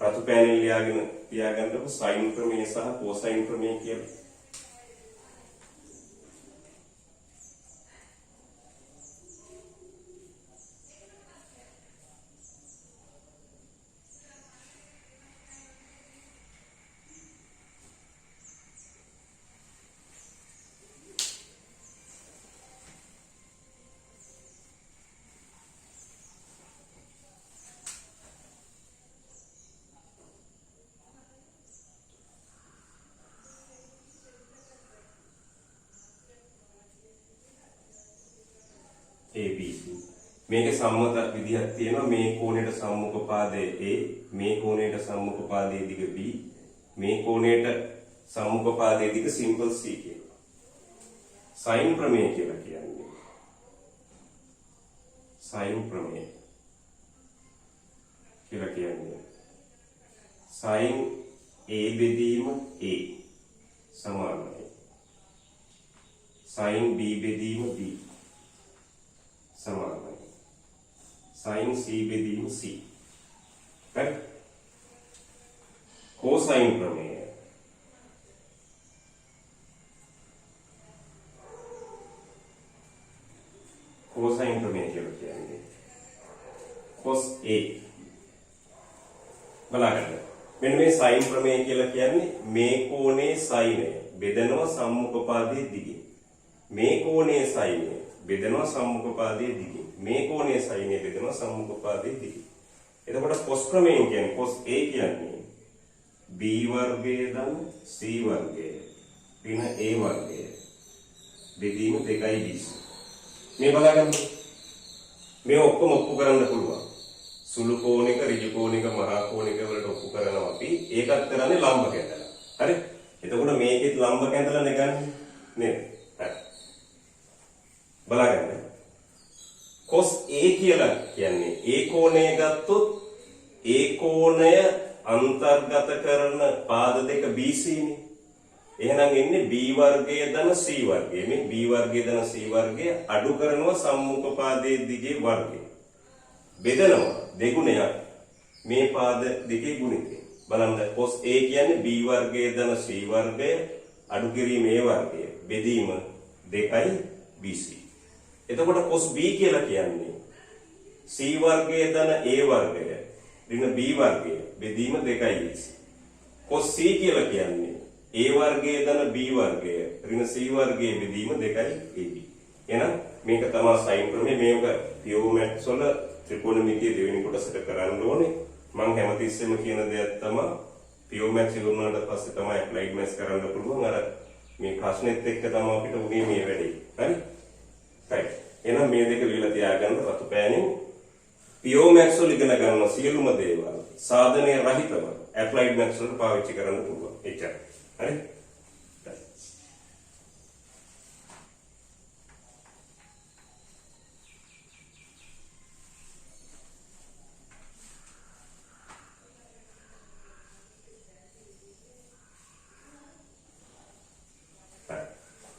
Speaker 1: රතු පෑනෙල් ලියාගෙන තියාගන්නකො sin ප්‍රමේය සහ cosine ප්‍රමේය කියලා. ABC මේක සම්මත විදිහක් තියෙනවා මේ කෝණයට සම්මුඛ පාදයේ A මේ කෝණයට සම්මුඛ පාදයේ දිග B මේ කෝණයට සම්මුඛ පාදයේ දිග සිම්පල් C කියලා. sin ප්‍රමේය කියලා කියන්නේ sin ප්‍රමේය කියලා කියන්නේ sin A බෙදීම A සමානයි sin B බෙදීම B සමානයි sin C බෙදීම C. හරි? cosine ප්‍රමේය කියලා කියන්නේ cos A බලන්න. මෙන්න මේ sin ප්‍රමේය කියලා කියන්නේ මේ කෝණේ sinය බෙදනවා සම්මුඛ පාදයේ දිගින්. මේ කෝණේ sinය බෙදනවා සම්මුඛ පාදයේ දිගින්. මේ කෝණයේ sinය බෙදනවා සම්මුඛ පාදයේ දිගින්. එතකොට cos ප්‍රමේය කියන්නේ cos A කියන්නේ b වර්ගය ධන c වර්ගය ඍණ a වර්ගය බෙදීම 2b. මේ බලගන්න. මේ ඔක්කොම ඔප්පු කරන්න පුළුවන්. සුළු කෝණික, ඍජු කෝණික, මහා කෝණික වලට ඔප්පු කරනවා අපි. ඒකත් කරන්නේ ලම්බ කැඳලා. හරි? එතකොට මේකෙත් ලම්බ කැඳලා නෙගන්නේ නේද? හරි. බලගන්න. cos A කියලා කියන්නේ A කෝණය ගත්තොත් A කෝණය අන්තර්ගත කරන පාද දෙක BC නේ. එහෙනම් එන්නේ B වර්ගයේ ධන C වර්ගයේ. මේ B වර්ගයේ ධන C වර්ගයේ අඩු කරනවා සම්මුඛ පාදයේ දිගේ වර්ගය. බෙදනවා දෙගුණයක් මේ පාද දෙකේ ගුණිතය. බලන්න cos A කියන්නේ B වර්ගයේ ධන C වර්ගය අඩු කිරීම A වර්ගය. බෙදීම 2යි BC. එතකොට cos B කියලා කියන්නේ C වර්ගයේ ධන A වර්ගය ඍණ B වර්ගය බෙදීම 2යි BC. cos C කියලා කියන්නේ A වර්ගයේ ධන B වර්ගය ඍණ C වර්ගයේ බෙදීම 2යි AB. එහෙනම් මේක තමයි sin ක්‍රමය. මේක pure maths වල ත්‍රිකෝණමිතිය දෙවෙනි කොටසට කරන්න ඕනේ. මම හැමතිස්සෙම කියන දෙයක් තමයි pure maths ඉවරනාට පස්සේ තමයි applied maths කරන්න පුළුවන්. අර මේ ප්‍රශ්නෙත් එක්ක තමයි අපිට උනේ මේ වැඩේ. හරි? right. එහෙනම් මේ දෙක ලියලා තියාගන්න රතු පෑනින් pure maths වල ඉගෙන ගන්න සියලුම දේවල් සාධනීය රහිතව applied maths වලට පාවිච්චි කරන්න පුළුවන්. එච්චරයි. හරි?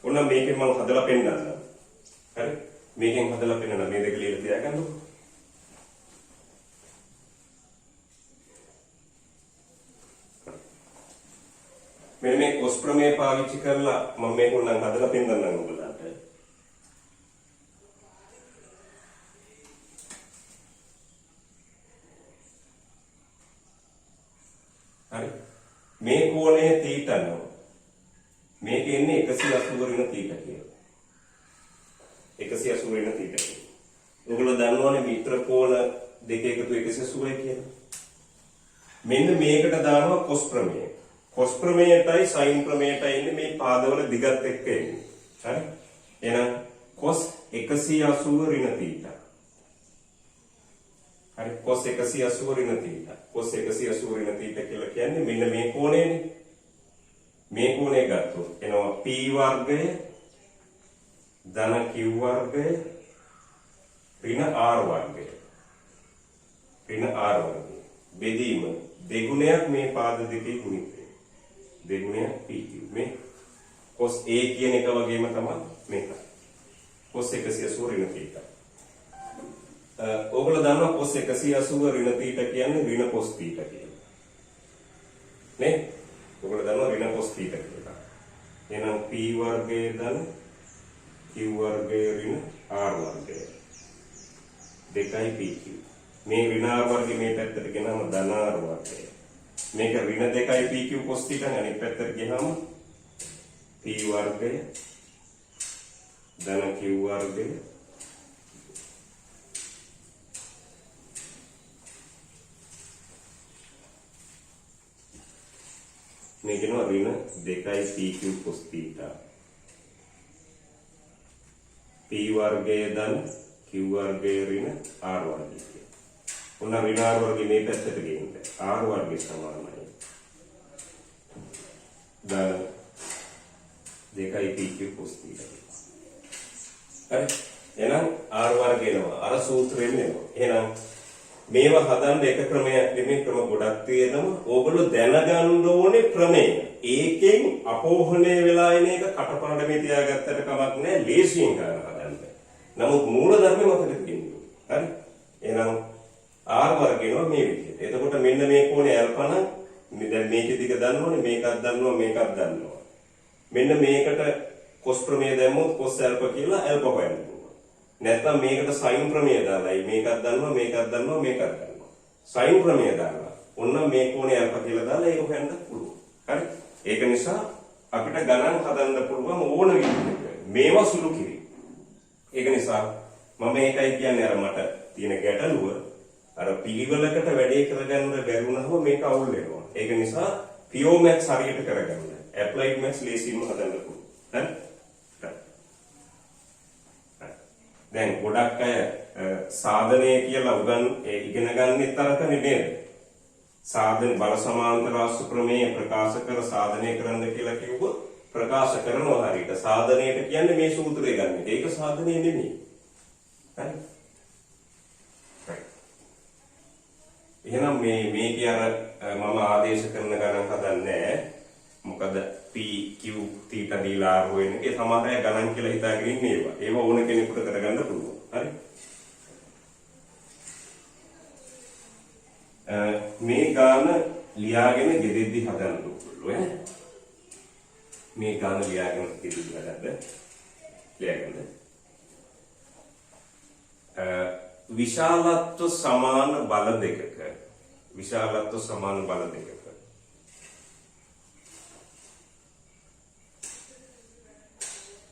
Speaker 1: ඔන්න මේකෙන් මම හදලා පෙන්නන්නම්. හරි? මේකෙන් හදලා පෙන්නන්න මේ දෙක ලියලා තියාගන්නකො. මෙන්න මේ cos ප්‍රමේය පාවිච්චි කරලා මම මේක උනම් හදලා පෙන්නන්නම් ඔයගොල්ලන්ට. හරි? මේ කෝණය θ නෝ. මේක එන්නේ 180 ඍණ θ කියලා. 180 ඍණ θ කියලා. ඔයගොල්ලෝ දන්නවනේ මීටර කෝණ දෙක එකතු 180යි කියලා. මෙන්න මේකට දානවා cos ප්‍රමේය. cos ප්‍රමේයටයි sin ප්‍රමේයටයි ඉන්නේ මේ පාදවල දිගත් එක්ක එන්නේ. හරි? එහෙනම් cos 180 ඍණ θ. හරි cos 180 ඍණ θ. cos 180 ඍණ θ කියලා කියන්නේ මෙන්න මේ කෝණයනේ. මේ කෝණය ගත්තොත් එනවා p වර්ගය ධන q වර්ගය ඍණ r වර්ගය. ඍණ r වර්ගය. බෙදීම දෙගුණයක් මේ පාද දෙකේ ගුණිතය. දෙගුණයක් pq. මේ cos a කියන එක වගේම තමයි මේක. cos 180 ඍණ θ. ඔයගොල්ලෝ දන්නවා cos 180 ඍණ θ කියන්නේ ඍණ cos θ කියලා. නේ? ඔයගොල්ලෝ දන්නවා ඍණ cos θ කියලා. එහෙනම් p වර්ගයේ ධන q වර්ගයේ ඍණ r වර්ගය. 2යි pq. මේ ඍණ r වර්ගය මේ පැත්තට ගෙනම ධන r වර්ගය. මේක ඍණ 2යි pq cos θ නේ අනිත් පැත්තට ගෙනම p වර්ගය ධන q වර්ගය මේ කියනවා ඍණ 2යි pq cos θ. p වර්ගයේ ධන q වර්ගයේ ඍණ r වර්ගය. ඔන්න ඍණ r වර්ගය මේ පැත්තට ගෙන්න. r වර්ගය සමානයි. ධන 2යි pq cos θ. හරි? එහෙනම් r වර්ගය එනවා. අර සූත්‍රයෙන් එනවා. එහෙනම් මේවා හදන්න එක ක්‍රමයක් නෙමෙයි ක්‍රම ගොඩක් තියෙනවා. ඕගොල්ලෝ දැනගන්න ඕනේ ක්‍රමය. ඒකෙන් අපෝහණය වෙලා එන එක කටපාඩමේ තියාගත්තට කමක් නැහැ. ලේසියෙන් කරන්න හදන්න. නමුත් මූල ධර්ම මතක තියෙන්න ඕනේ. හරි? එහෙනම් r වර්ගයනවා මේ විදිහට. එතකොට මෙන්න මේ කෝණය ඇල්පන දැන් මේකේ දිග දන්නවනේ මේකක් දන්නවා මේකක් දන්නවා. මෙන්න මේකට cos ප්‍රමේය දැම්මොත් cos ඇල්ප කියලා ඇල්ප හොයන්න පුළුවන්. නැත්නම් මේකට sin ප්‍රමේය දාලායි මේකක් දන්නවා මේකක් දන්නවා මේකක් දන්නවා. sin ප්‍රමේය දාලා ඔන්න මේ කෝණය ඇල්ප කියලා දාලා ඒක හොයන්න පුළුවන්. හරි? ඒක නිසා අපිට ගණන් හදන්න පුළුවන් ඕන විදිහට. මේවා සුළු කිරි. ඒක නිසා මම මේකයි කියන්නේ අර මට තියෙන ගැටලුව අර පිළිවෙලකට වැඩේ කරගන්න බැරි වුණාම මේක අවුල් වෙනවා. ඒක නිසා pure maths හරියට කරගන්න. applied maths ලේසියෙන්ම හදන්න පුළුවන්. හරි? දැන් ගොඩක් අය සාධනය කියලා ඉගෙන ගන්නෙත් තරකනේ නේද? සාධන බල සමාන්තර ආශ්‍රිත ප්‍රමේය ප්‍රකාශ කර සාධනය කරන්න කියලා කිව්වොත් ප්‍රකාශ කරනවා හරියට. සාධනයට කියන්නේ මේ සූත්‍රය ගන්න. ඒක සාධනය නෙමෙයි. හරි? එහෙනම් මේකේ අර මම ආදේශ කරන ගණන් හදන්නේ මොකද p q θ දීලා r වෙන එක සමහර අය ගණන් කියලා හිතාගෙන ඉන්නේ ඒවා. ඒවා ඕන කෙනෙකුට කරගන්න පුළුවන්. හරි? මේ ගාන ලියාගෙන ගෙදෙද්දි හදන්න ඕනේ. මේ ගාන ලියාගෙන ගෙදෙද්දි හදන්න. ලියාගන්න. විශාලත්ව සමාන බල දෙකක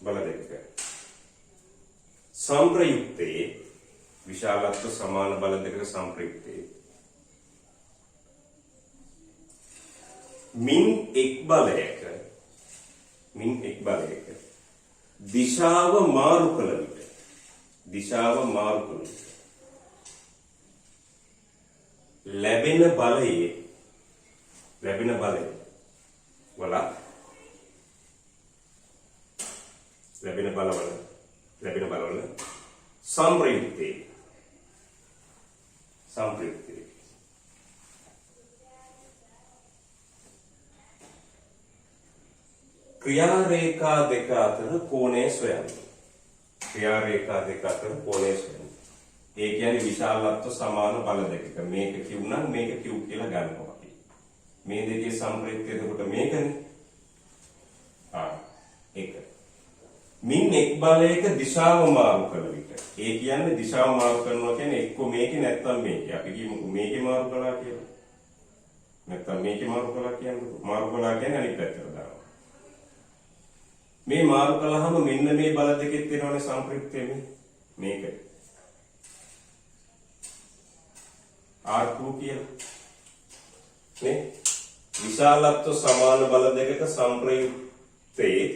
Speaker 1: බල දෙකක සංප්‍රයුක්තයේ විශාලත්ව සමාන බල දෙකක සංප්‍රයුක්තයේ මින් එක් බලයක දිශාව මාරු කළ විට ලැබෙන බලයේ සංප්‍රයුක්තයේ ක්‍රියාරේඛා දෙක අතර කෝණය සොයන්න. ඒ කියන්නේ විශාලත්ව සමාන බල දෙකක මේක Q නම් මේක Q කියලා ගන්නවා අපි. මේ දෙකේ සංප්‍රයුක්තය එතකොට මේකනේ. ඒක. මින් එක් බලයක දිශාව මාරු කළ විට. ඒ කියන්නේ දිශාව මාරු කරනවා කියන්නේ එක්ක මේකේ නැත්නම් මේකේ. අපි කියමු මේකේ මාරු කළා කියලා. නැත්නම් මේකේ මාරු කළා කියන්නේ අනිත් පැත්තට දානවා. මේ මාරු කළාම මෙන්න මේ බල දෙකෙත් වෙනවනේ සංප්‍රයුක්තය මේක. R2 කියලා. නේ? විශාලත්ව සමාන බල දෙකක සංප්‍රයුක්තයේ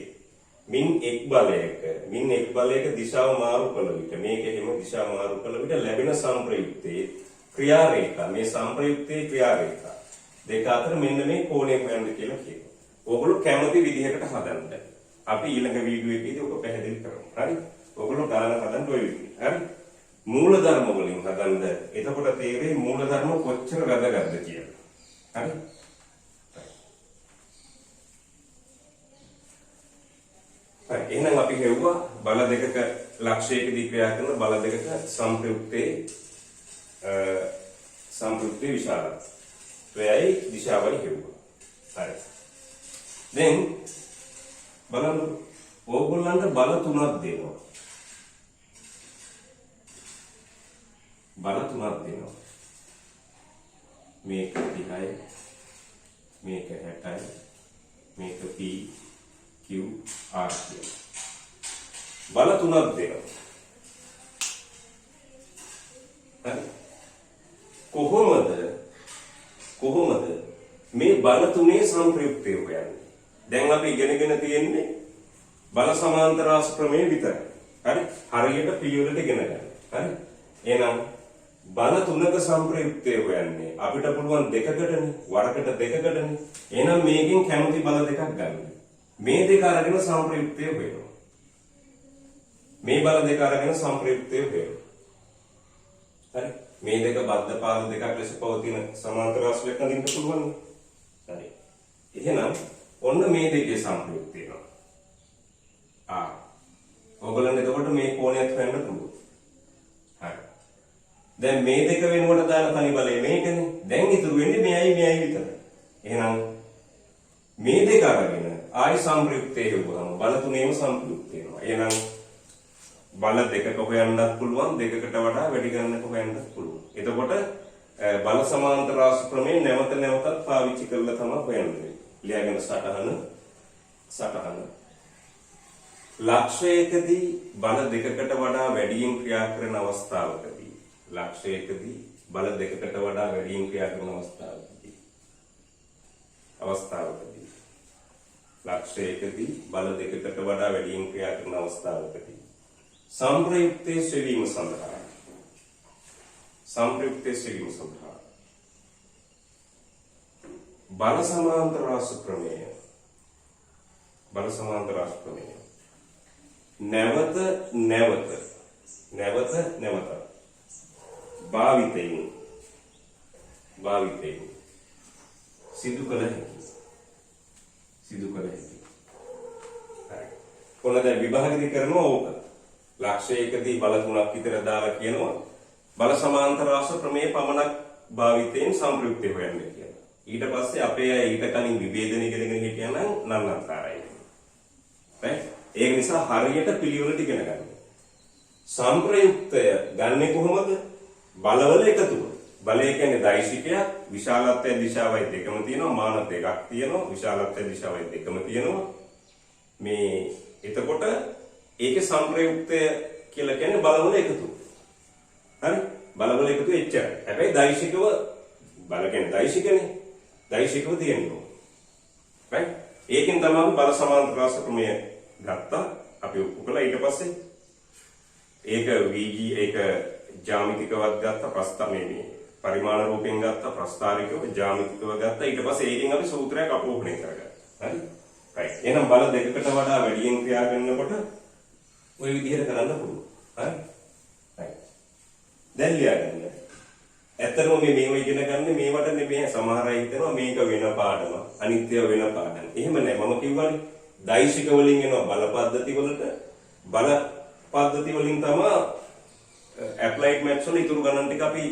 Speaker 1: මින් එක් බලයක දිශාව මාරු කළ විට මේක එහෙම දිශාව මාරු කළ විට ලැබෙන සංප්‍රයුක්තයේ ක්‍රියාරේඛා මේ සංප්‍රයුක්තයේ ක්‍රියාරේඛා දෙක අතර මෙන්න මේ කෝණය හොයන්න කියලා කියනවා. ඕගොල්ලෝ කැමති විදිහකට හදන්න. අපි ඊළඟ වීඩියෝ එකේදී ඔක පැහැදිලි කරමු. හරි? ඕගොල්ලෝ ගාන හදන්න ඔය විදිහට. හරි? මූලධර්ම වලින් හදන්න. එතකොට තේරෙයි මූලධර්ම කොච්චර වැදගත්ද කියලා. හරි? එහෙනම් අපි හෙව්වා බල දෙකක ලක්ෂයකදී ක්‍රියා කරන බල දෙකක සංප්‍රයුක්තේ විශාලත්වයයි දිශාවයි හෙව්වා. හරි. දැන් බලන්න ඕගොල්ලන්ට බල තුනක් දෙනවා. මේක 30යි මේක 60යි මේක P Q R කියලා. බල තුනක් දෙනවා. හරි. කොහොමද මේ බල තුනේ සංප්‍රයුක්තය හොයන්නේ? දැන් අපි ඉගෙනගෙන තියෙන්නේ බල සමාන්තරාංශ ක්‍රමයේ විතරයි. හරි? හරියට පිළිවෙලට ඉගෙන ගන්න. හරි? එහෙනම් බල තුනක සංප්‍රයුක්තය හොයන්නේ අපිට පුළුවන් දෙකකටනේ, වරකට දෙකකටනේ. එහෙනම් මේකෙන් කැමති බල දෙකක් ගන්න. මේ දෙක අරගෙන සංප්‍රයුක්තය හොයනවා. මේ බල දෙක අරගෙන සංප්‍රයුක්තය හොයනවා. හරි? මේ දෙක බද්ධ පාද දෙකක් ලෙස පවතින සමාන්තරාංශ ලෙස අඳින්න පුළුවන්. හරි. එහෙනම් ඔන්න මේ දෙකේ සංප්‍රයුක්තය වෙනවා. ඔයගොල්ලන් එතකොට මේ කෝණයත් හොයන්න පුළුවන්. හරි. දැන් මේ දෙක වෙනකොට දාන තනි බලය මේකනේ. දැන් ඉතුරු වෙන්නේ මෙයයි විතරයි. එහෙනම් මේ දෙක අරගෙන ආයි සංප්‍රයුක්තය හොයුවාම බල තුනේම සංප්‍රයුක්තය වෙනවා. එහෙනම් බල දෙකක හොයන්නත් පුළුවන්, දෙකකට වඩා වැඩි ගණනක හොයන්නත් පුළුවන්. එතකොට බල සමාන්තරාංශ ක්‍රමයේ නැවතත් පාවිච්චි කරලා තමයි හොයන්නේ. ලියාගෙන සටහන ලක්ෂයකදී බල දෙකකට වඩා වැඩියෙන් ක්‍රියා කරන අවස්ථාවකදී ලක්ෂයකදී බල දෙකකට වඩා වැඩියෙන් ක්‍රියා කරන අවස්ථාවකදී සංප්‍රයුක්තයේ සෙවීම සඳහා බල සමාන්තරාංශ ප්‍රමේය නැවත භාවිතයෙන් සිදු කළ හැකි. හරි. කොහොමද දැන් විභාගෙදි කරනවා ඕක. ලක්ෂයකදී බල තුනක් විතර දාලා කියනවා බල සමාන්තරාංශ ප්‍රමේය පමණක් භාවිතයෙන් සංප්‍රයුක්තය හොයන්න කියලා. ඊට පස්සේ අපේ අය ඊට කලින් විභේදනය ඉගෙනගෙන හිටියනම් නන්නතරයි. right? ඒ නිසා හරියට පිළිවෙලට ඉගෙන ගන්න. සංප්‍රයුක්තය ගන්නෙ කොහොමද? බලවල එකතුව. බලය කියන්නේ දෛශිකයක්, විශාලත්වය දිශාවයි දෙකම තියෙනවා, මාන දෙකක් තියෙනවා, විශාලත්වය දිශාවයි දෙකම තියෙනවා. මේ එතකොට ඒකේ සංප්‍රයුක්තය කියලා කියන්නේ බලවල එකතු. හරි? බලවල එකතු එච්චරයි. හැබැයි දෛශිකව බල කියන්නේ දෛශිකනේ. දෛශිකව තියෙනවා. right? ඒකෙන් තමයි බල සමාන්තර රාශි ක්‍රමය ගත්තා. අපි ඔප්පු කළා ඊට පස්සේ ඒක VG ඒක ජ්‍යාමිතිකවත් ගත්තා ප්‍රස්තාවනේ පරිමාණ රූපයෙන් ගත්තා ප්‍රස්තාරිකව ජ්‍යාමිතිකව ගත්තා ඊට පස්සේ ඒකෙන් අපි සූත්‍රයක් අපෝපණය කරගත්තා. හරි? right. එහෙනම් බල දෙකකට වඩා වැඩියෙන් ක්‍රියා කරනකොට ওই විදිහට කරන්න පුළුවන්. හරි? right. දැන් ලියාගන්න. ඇත්තටම මේව ඉගෙන ගන්න මේවට නෙමෙයි සමහර අය හිතනවා මේක වෙන පාඩම අනිත්‍ය වෙන පාඩම. එහෙම නෑ මම කිව්වනේ දෛශික වලින් එනවා බල පද්ධති වලට බල පද්ධති වලින් තමයි ඇප්ලයිඩ් මැත්ස් වල ඉතුරු ගණන් ටික අපි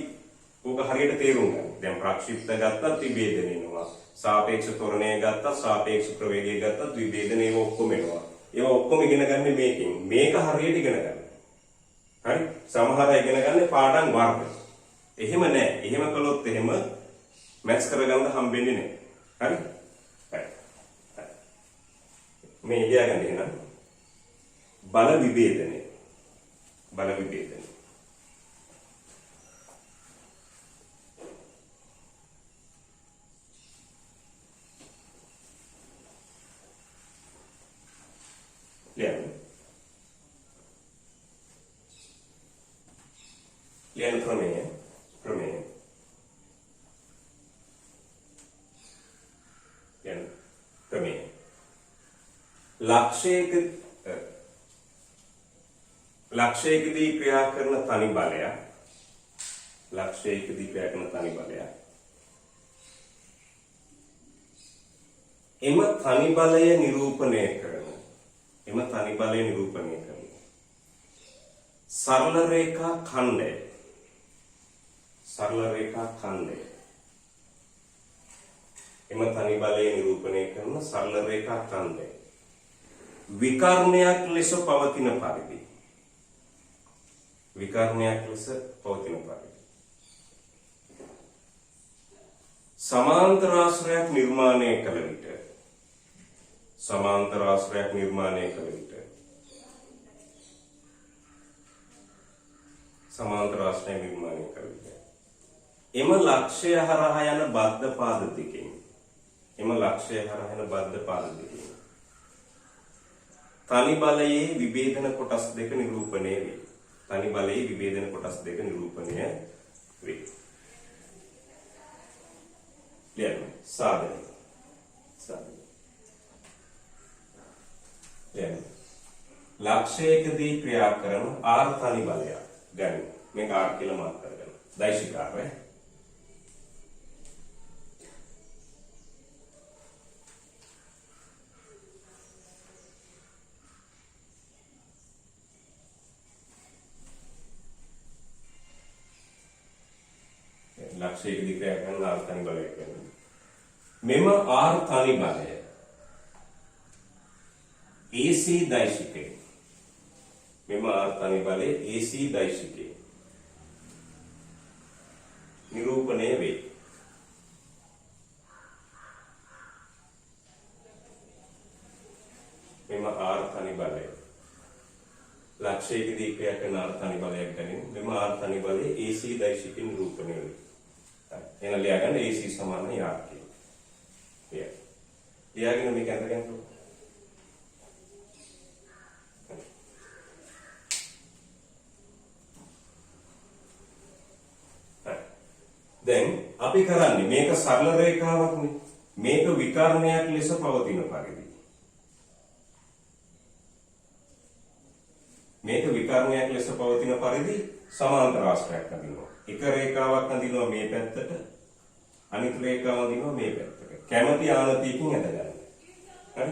Speaker 1: ඕක හරියට තේරුම් ගන්න. දැන් ප්‍රක්ෂිප්ත ගත්තත් විභේදන එනවා. සාපේක්ෂ ත්වරණය ගත්තත් සාපේක්ෂ ප්‍රවේගය ගත්තත් විභේදන ඒව ඔක්කොම එනවා. ඒවා ඔක්කොම ඉගෙන ගන්න මේකෙන්. මේක හරියට ඉගෙන ගන්න. හරි? සමහර අය ඉගෙන ගන්න පාඩම් වර්ග. එහෙම නෑ. එහෙම කළොත් එහෙම මැත්ස් කරගන්න හම්බෙන්නේ නෑ. හරි? හරි. මේ ලියාගන්න එහෙනම් බල විභේදනය. බල විභේදනය. ලියන ප්‍රමේය ලක්ෂයකදී ක්‍රියා කරන තනි බලයක් එම තනි බලය නිරූපණය කරන සරල රේඛා ඛණ්ඩය එම තනි බලය නිරූපණය කරන සරල රේඛා ඛණ්ඩය විකර්ණයක් ලෙස පවතින පරිදි සමාන්තර ආශ්‍රයක් නිර්මාණය කළ විට එම ලක්ෂය හරහා යන බද්ධ පාද දෙකෙන් තනි බලයේ විභේදන කොටස් දෙක නිරූපණය වේ. ලියන්න. සාධනය. ලක්ෂයකදී ක්‍රියා කරන R තනි බලයක් ගන්න. මේක R කියලා මාර්ක් කරගන්න. දෛශික R නේ. ලක්ෂයකදී ක්‍රියා කරන R තනි බලයක් ගන්න. මෙම R තනි බලය AC දෛශිකය. නිරූපණය වේ. මෙම R තනි බලය ලක්ෂයකදී ක්‍රියා කරන R තනි බලයක් ගනිමු. මෙම R තනි බලය AC දෛශිකයෙන් නිරූපණය වේ. එහෙනම් ලියාගන්න AC සමාන R කියලා. ලියාගෙන මේක අඳගන්න. දැන් අපි කරන්නේ මේක සරල රේඛාවක් නේ. මේක විකර්ණයක් ලෙස පවතින පරිදි. සමාන්තර ආශ්‍රයක් අඳිනවා. එක රේඛාවක් අඳිනවා මේ පැත්තට, අනිත් රේඛාව අඳිනවා මේ පැත්තට. කැමැති ආනතියකින් ඇද ගන්න. හරි?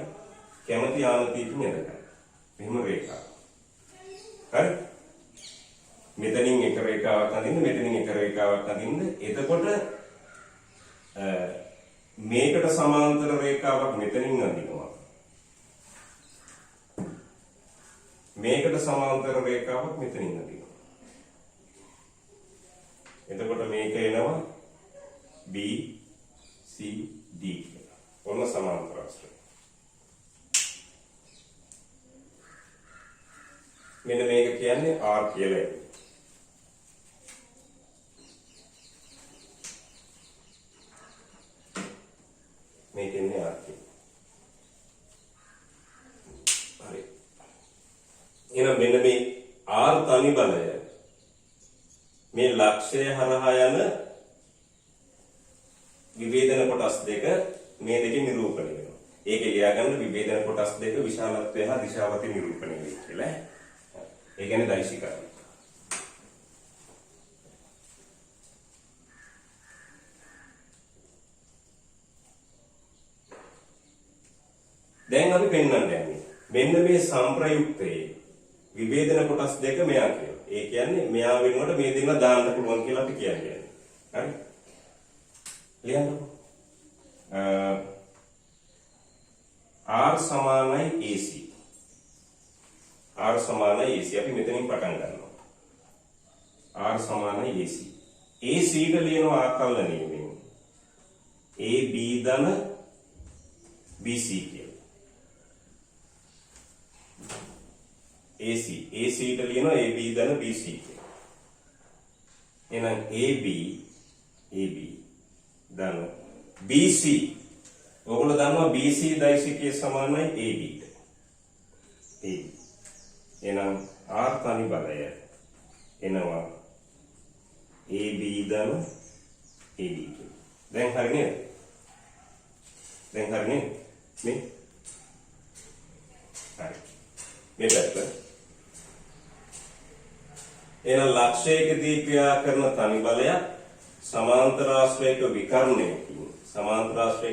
Speaker 1: කැමැති ආනතියකින් ඇද ගන්න. මෙහෙම රේඛාවක්. හරි? මෙතනින් එක රේඛාවක් අඳින්න, මෙතනින් එක රේඛාවක් අඳින්න. එතකොට මේකට සමාන්තර රේඛාවක් මෙතනින් අඳිනවා. මේකට සමාන්තර රේඛාවක් මෙතනින් අඳිනවා. එතකොට මේක එනවා B C D කියලා. ඔන්න සමාන්තර ආශ්‍රය. මෙන්න මේක කියන්නේ R කියලා. මේක ඉන්නේ R කියලා. හරි. එහෙනම් මෙන්න මේ R තනි බලය මේ ලක්ෂය හරහා යන විභේදන කොටස් දෙක මේ දෙකේ නිරූපණය වෙනවා. ඒකේ ලියා ගන්න විභේදන කොටස් දෙක විශාලත්වය හා දිශාවති නිරූපණය වෙයි කියලා. ඒ කියන්නේ දෛශිකයි. දැන් අපි පෙන්වන්න යන්නේ මෙන්න මේ සම්ප්‍රයුක්තයේ විභේදන කොටස් දෙක මෙයා කියලා. ඒ කියන්නේ මෙයා වෙනුවට මේ දෙන්න දාන්න පුළුවන් කියලා අපි කියන්නේ. හරි? ලියන්නකො. R සමානයි AC. R සමානයි AC. අපි මෙතනින් පටන් ගන්නවා. R සමානයි AC. AC ට ලියනවා ආකලනීයයෙන්. AB ධන BC කියලා. AC ට ලියනවා AB ධන BC කියලා. එහෙනම් AB ධන BC ඔයගොල්ලෝ දන්නවා BC දෛශිකයේ සමානයි AB ට. එහෙනම් R තනි බලය එනවා AB ධන AB කියලා. දැන් හරි නේද? මේ හරි. මේ පැත්ත එහෙනම් ලක්ෂයකදී ක්‍රියා කරන තනි බලයක් සමාන්තරාශ්‍රයක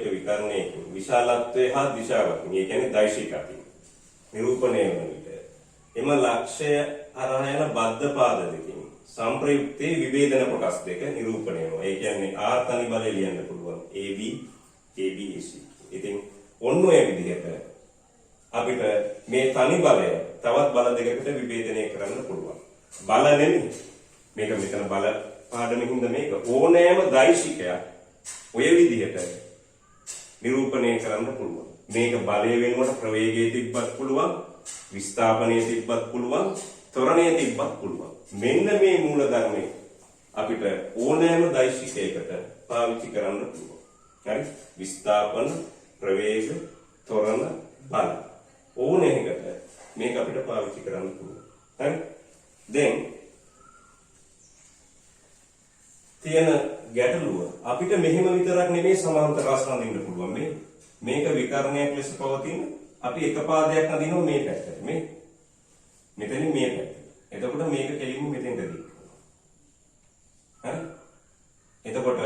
Speaker 1: විකර්ණයකින් විශාලත්වය හා දිශාවකින් ඒ කියන්නේ දෛශිකකින් නිරූපණය වන විට එම ලක්ෂය හරහා යන බද්ධ පාද දෙකකින් සම්ප්‍රයුක්තයේ විභේදන කොටස් දෙක නිරූපණය වෙනවා. ඒ කියන්නේ R තනි බලය ලියන්න පුළුවන් AB AC. ඉතින් ඔන්න ඔය විදිහට අපිට මේ තනි බලය තවත් බල දෙකකට විභේදනය කරන්න පුළුවන්. බල නෙමෙයි. මේක මෙතන බල පාඩමකින්ද මේක ඕනෑම දෛශිකයක් ඔය විදිහට නිරූපණය කරන්න පුළුවන්. මේක බලය වෙනුවට ප්‍රවේගයේ තිබ්බත් පුළුවන්, විස්ථාපනයේ තිබ්බත් පුළුවන්, ත්වරණයේ තිබ්බත් පුළුවන්. මෙන්න මේ මූල ධර්මයේ අපිට ඕනෑම දෛශිකයකට පාවිච්චි කරන්න පුළුවන්. හරි? විස්ථාපන, ප්‍රවේග, ත්වරණ, බල ඕනෑකට මේක අපිට පාවිච්චි කරන්න පුළුවන්. හරි? දැන් තියෙන ගැටලුව අපිට මෙහෙම විතරක් නෙමෙයි සමාන්තර රාශි අඳින්න පුළුවන්. මේක විකර්ණයක් ලෙස පවතින අපි එක පාදයක් අඳිනවා මේ පැත්තට. මෙතනින් මේ පැත්තට. එතකොට මේක කෙලින්ම මෙතෙන්ට දික්කනවා. හරි? එතකොට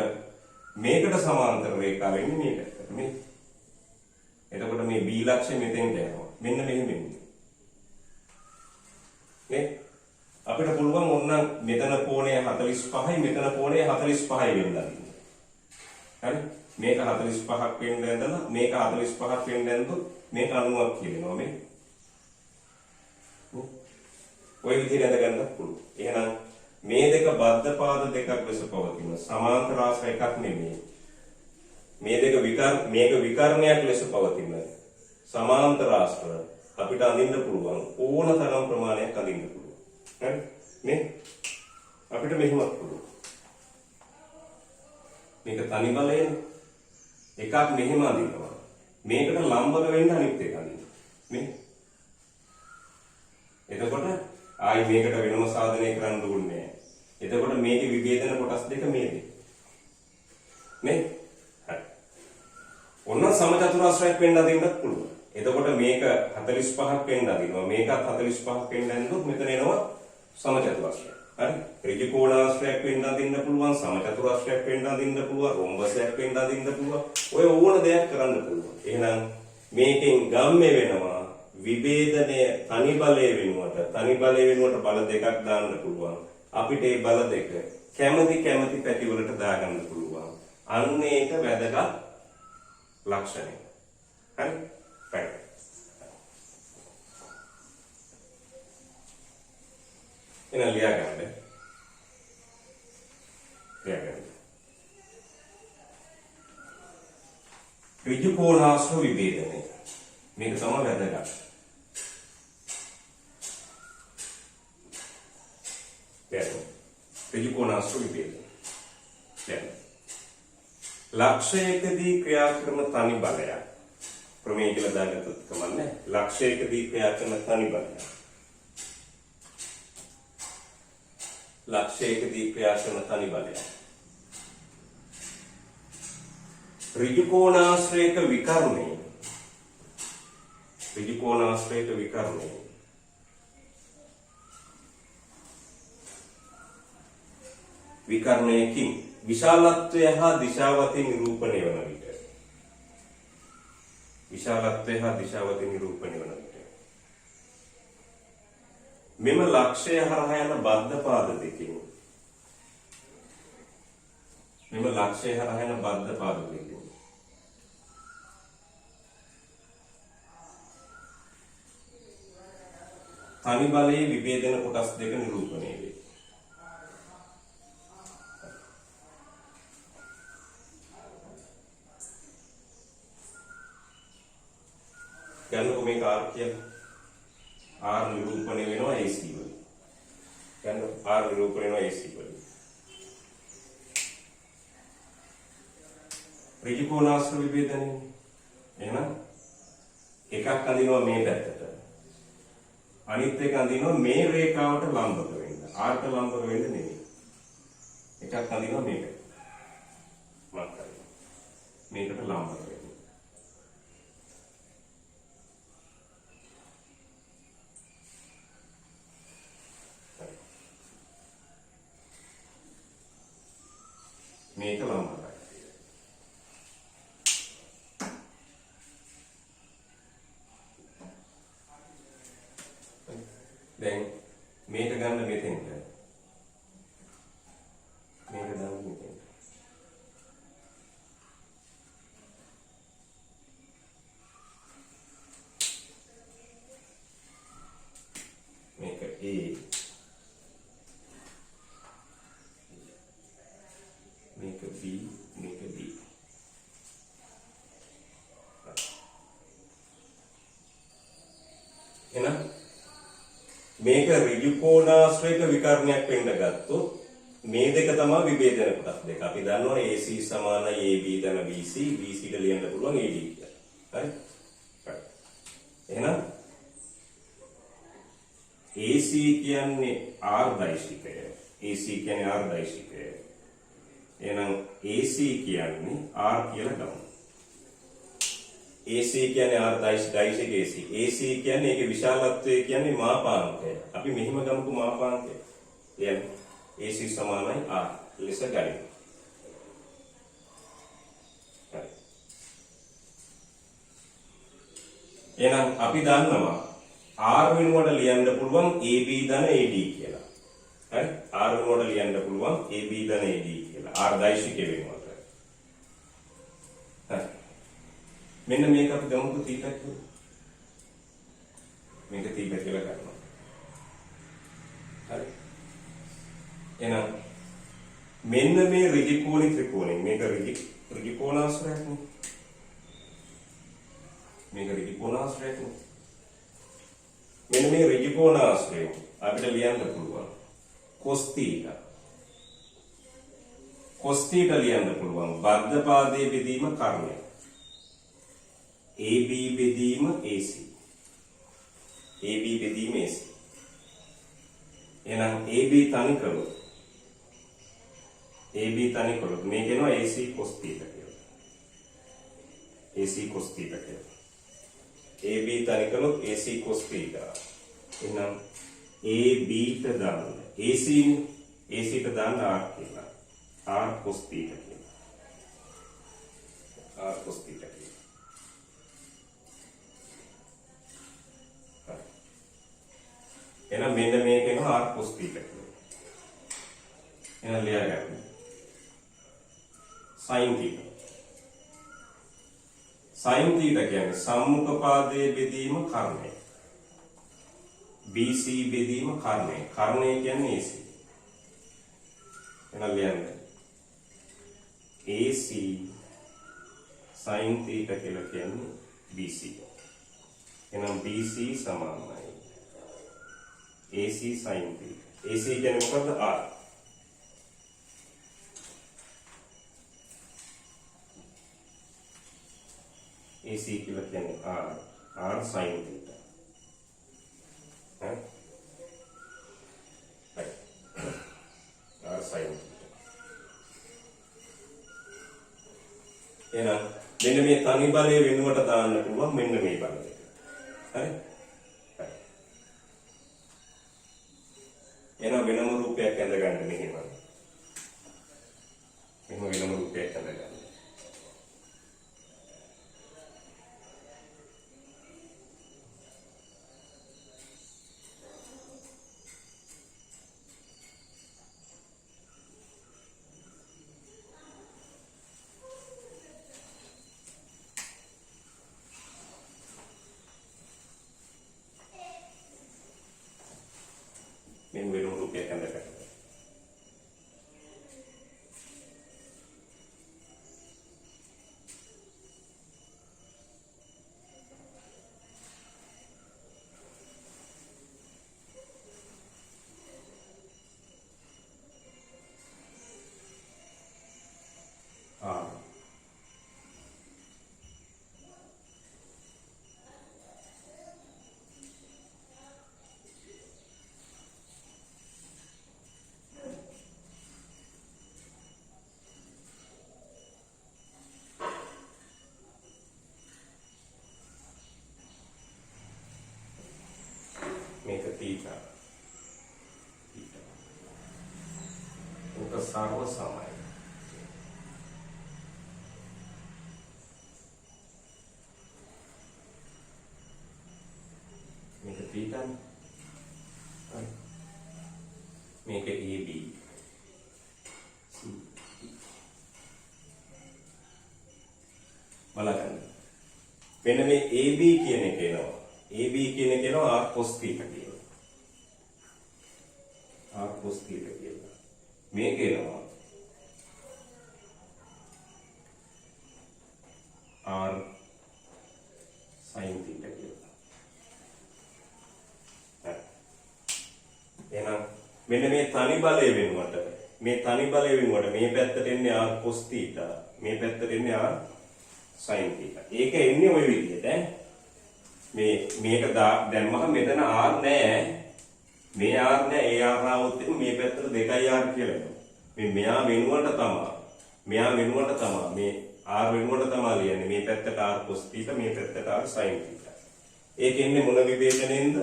Speaker 1: මේකට සමාන්තර රේඛාව වෙන්නේ මේ පැත්තට. එතකොට මේ B ලක්ෂය මෙතෙන්ට යනවා. මෙන්න මෙහෙම වෙන්නේ. අපිට පුළුවන් ඕනනම් මෙතන කෝණය 45යි මෙතන කෝණය 45යි වෙන්න අදින්න. හරි? මේක 45ක් වෙන්න ඇඳලා මේක 45ක් වෙන්න ඇඳුත් මේක 90ක් කියනවා මේ. ඔය විදිහට ඇඳ ගන්නත් පුළුවන්. එහෙනම් මේ දෙක බද්ධ පාද දෙකක් ලෙස පවතින සමාන්තර රාශි එකක් නෙමෙයි. මේ දෙක මේක විකර්ණයක් ලෙස පවතින සමාන්තර රාශි අපිට අඳින්න පුළුවන් ඕන තරම් ප්‍රමාණයක් අඳින්න පුළුවන්. හරි? මේ අපිට මෙහෙමත් පුළුවන්. මේක තනි බලයෙන් එකක් මෙහෙම අඳිනවා. මේකට ලම්බක වෙන්න අනිත් එක අඳින්න. එතකොට ආයි මේකට වෙනම සාධනය කරන්න ඕනේ නැහැ. එතකොට මේකේ විභේදන කොටස් දෙක මේ දෙක. හරි. ඔන්න සමචතුරාශ්‍රයක් වෙන්න අදින්නත් පුළුවන්. එතකොට මේක 45ක් වෙන්න අදිනවා. මේකත් 45ක් වෙන්න ඇඳුත් මෙතන එනවා සමචතුරාශ්‍රය. හරි? ඍජු කෝණාශ්‍රයක් වෙන්න අදින්න පුළුවන්, සමචතුරාශ්‍රයක් වෙන්න අදින්න පුළුවන්, රොම්බසයක් වෙන්න අදින්න පුළුවන්. ඔය ඕන දෙයක් කරන්න පුළුවන්. එහෙනම් මේකෙන් ගම්මේ වෙනවා විභේදනය තනි බලය වෙනුවට බල දෙකක් දාන්න පුළුවන්. අපිට මේ බල දෙක කැමති පැති වලට දාගන්න පුළුවන්. අන්න ඒක වැදගත් ලක්ෂණය. හරි? right. එන ලියා ගන්න. ඍජු කෝණාශ්‍ර විභේදනය. මේක තමයි වැදගත්. ඍජු කෝණාශ්‍ර විභේදනය. දැන් ලක්ෂයකදී ක්‍රියා කරන තනි බලයක් ප්‍රමේය කියලා දාගත්තොත් කමන්නේ. ලක්ෂයකදී ක්‍රියා කරන තනි බලයක්. ලක්ෂයකදී ක්‍රියා කරන තනි බලයක්. ඍජු කෝණාශ්‍රයක විකර්ණය. ඍජු කෝණාශ්‍රයක විකර්ණය. විකර්ණයකින් විශාලත්වය හා දිශාවතේ නිරූපණය වන විට. විශාලත්වය හා දිශාවතේ නිරූපණය වන විට. මෙම ලක්ෂය හරහා යන බද්ධ පාද දෙකෙන්. මෙම ලක්ෂය හරහා යන බද්ධ පාද දෙකෙන්. තනි බලයේ විභේදන කොටස් දෙක නිරූපණය වේ. ගන්නකො මේක R කියලා. R නිරූපණය වෙනවා AC වලින්. ගන්න R නිරූපණය වෙනවා AC වලින්. ඍජු කෝණාශ්‍ර විභේදනය. එහෙනම් එකක් අඳිනවා මේ පැත්තට. අනිත් එක අඳිනවා මේ රේඛාවට ලම්බක වෙන්න. R ට ලම්බක වෙන්න නෙමෙයි. එකක් අඳිනවා මේකට. මාක් කරලා. මේකට ලම්බක වෙන්න. මේක ලම්බකයි. දැන් මේක ගන්න මෙතෙන්ට. මේක දාන්න මෙතෙන්ට. මේක A. මේක B, මේක B. එහෙනම් මේක ඍජු කෝණාශ්‍රයක විකර්ණයක් වෙන්න ගත්තොත් මේ දෙක තමයි විභේදන කොටස් දෙක. අපි දන්නවා AC සමානයි AB ධන BC, BC ට ලියන්න පුළුවන් AD කියලා. හරි? එහෙනම් AC කියන්නේ R දෛශිකය. AC කියන්නේ R දෛශිකය. එහෙනම් AC කියන්නේ R කියලා ගමු. AC කියන්නේ R දෛශික AC. AC කියන්නේ ඒකේ විශාලත්වය කියන්නේ මාපාංකය. අපි මෙහිම ගමුකෝ මාපාංකය. කියන්නේ AC සමානයි R ලෙස ගනිමු. හරි. එහෙනම් අපි දන්නවා R වෙනුවට ලියන්න පුළුවන් AB ධන AD කියලා. හරි? R වෙනුවට ලියන්න පුළුවන් AB ධන AD කියලා. R දෛශිකය වෙනුවට. හරි. මෙන්න මේක අපි ගමුකෝ θ කියලා. මේක θ කියලා ගන්නවා. හරි. එහෙනම් මෙන්න මේ ඍජු කෝණී ත්‍රිකෝණය මේක ඍජු කෝණාශ්‍රයක් නේ. මේක ඍජු කෝණාශ්‍රයක් නේ. මෙන්න මේ ඍජු කෝණාශ්‍රය අපිට ලියන්න පුළුවන් cos θ. cos θ ලියන්න පුළුවන් බද්ධ පාදයේ බෙදීම කර්ණය. AB බෙදීම AC. AB බෙදීම AC. එහෙනම් AB තනි කළොත් AB තනි කළොත් මේක එනවා AC cos θ කියලා. AC cos θ කියලා. AB තනි කළොත් AC cos θ. එහෙනම් AB ට දාන්න AC ට දාන්න R කියලා. R cos θ කියලා. R cos θ කියලා. එහෙනම් මෙන්න මේක එනවා R cos θ කියලා. එහෙනම් ලියා ගන්න. sin θ. sin θ කියන්නේ සම්මුඛ පාදයේ බෙදීම කර්ණය. BC බෙදීම කර්ණය. කර්ණය කියන්නේ AC. එහෙනම් ලියන්න. AC sin θ කියලා කියන්නේ BC. එහෙනම් BC සමානයි AC sin θ. AC කියන්නේ මොකද්ද? R. AC කියලා කියන්නේ R sin theta. R sin theta. එහෙනම් මෙන්න මේ තනි බලය වෙනුවට දාන්න පුළුවන් මෙන්න මේ බල දෙක. හරි? එහෙනම් වෙනම රූපයක් ඇඳගන්න මෙහෙම. මෙහෙම වෙනම රූපයක් ඇඳගන්න. මෙන්න වෙනම රූපයක් ඇඳගන්න. මේක theta. උක සර්ව සමයි. මේක theta. මේක AB. බලන්න. මෙන්න මේ AB කියන එක එනවා. AB කියන එක එනවා r cos theta කියලා. r cos theta කියලා. මේක එනවා r sin theta කියලා. එහෙනම් මෙන්න මේ තනි බලය වෙනුවට මේ පැත්තට එන්නේ r cos theta, මේ පැත්තට එන්නේ r sin theta. ඒක එන්නේ ওই විදිහට ඈ. මේක දැම්මම මෙතන r නෑ. මේ r නෑ. ඒ r ආවොත් මේ පැත්තට 2r කියලා එනවා. මෙයා වෙනුවට තමයි. මේ r වෙනුවට තමයි ලියන්නේ. මේ පැත්තට r cos theta, මේ පැත්තට r sin theta. ඒක එන්නේ මොන විභේදනයෙන්ද?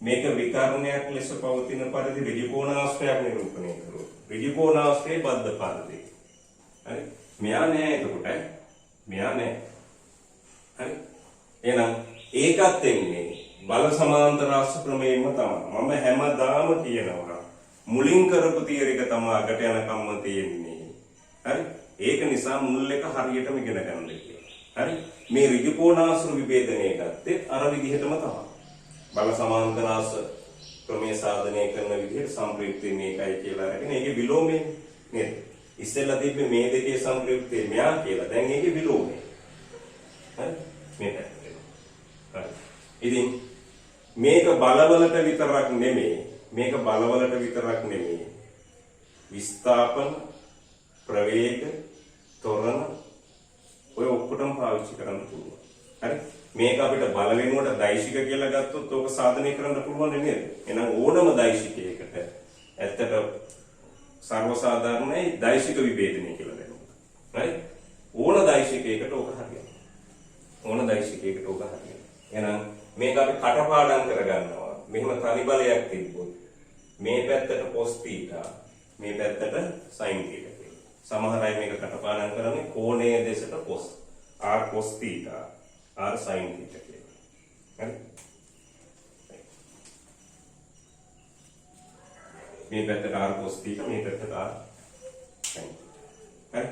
Speaker 1: මේක විකර්ණයක් ලෙස පවතින පරිදි ඍජුකෝණාශ්‍රයක් නිරූපණය කරනවා. ඍජුකෝණාශ්‍රයේ බද්ධ පරිදි. හරි. මෙයා නෑ එතකොට. මෙයා නෑ. හරි. එහෙනම් ඒකත් එන්නේ බල සමාන්තරාශ්‍ර ක්‍රමයෙන්ම තමයි. මම හැමදාම කියනවා මුලින් කරපු තියරික තමයි අගට යනකම්ම තියෙන්නේ. හරි? ඒක නිසා මුල් එක හරියටම ඉගෙන ගන්න කියලා. හරි? මේ ඍජුකෝණාශ්‍ර විභේදනය ගත්තේ අර විදිහටම තමයි. බල සමාන්තරාශ්‍ර ක්‍රමයේ සාධනය කරන විදිහට සම්ප්‍රයුක්තය මේකයි කියලා අරගෙන ඒකේ විලෝමය නේද? ඉස්සෙල්ලා තිබ්බේ මේ දෙකේ සම්ප්‍රයුක්තය මෙයා කියලා. දැන් ඒකේ විලෝමය. හරි? මේක ඉතින් මේක බලවලට විතරක් නෙමෙයි විස්ථාපන ප්‍රවේග ත්වරණ ඔය ඔක්කොටම පාවිච්චි කරන්න පුළුවන්. හරි? මේක අපිට බල වෙනුවට දෛශික කියලා ගත්තොත් ඕක සාධනය කරන්න පුළුවන් නේද? එහෙනම් ඕනම දෛශිකයකට ඇත්තට සර්ව සාධාරණයි දෛශික විභේදනය කියලා දෙනවා. හරි? ඕන දෛශිකයකට ඕක හරියනවා. එහෙනම් මේක අපි කටපාඩම් කරගන්නවා. මෙහෙම තනි බලයක් තිබ්බොත් මේ පැත්තට cos theta, මේ පැත්තට sin theta කියලා. සමහර අය මේක කටපාඩම් කරන්නේ කෝණයේ දෙසට cos, r cos theta, r sin theta කියලා. හරි? මේ පැත්තට r cos theta, මේ පැත්තට r sin theta. හරි?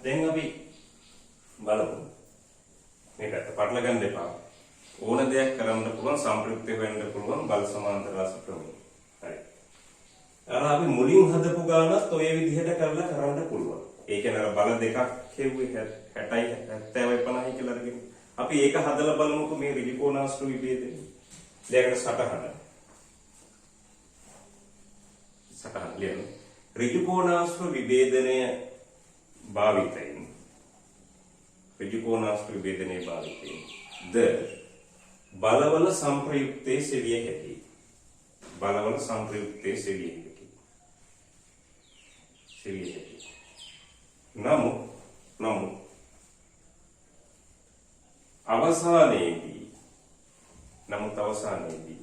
Speaker 1: දැන් අපි බලමු මේකට පටල ගන්න එපා. ඕන දෙයක් කරන්න පුළුවන්, සම්ප්‍රයුක්ත වෙන්න පුළුවන් බල සමාන්තරාශ්‍ර ක්‍රමය. හරි. අපි මුලින් හදපු ගානත් ඔය විදිහට කරන්න පුළුවන්. ඒ කියන්නේ බල දෙකක් හෙව්වේ 60යි 70යි 50යි කියලා අරගෙන අපි ඒක හදලා බලමුකෝ මේ ඍජු කෝණාශ්‍ර විභේදනය. දැන් සටහන ලියන්න. ඍජු කෝණාශ්‍ර විභේදනය භාවිතයෙන් ද බලවල සංප්‍රයුක්තයේ සෙවිය හැකියි. නමුත් අවසානයේදී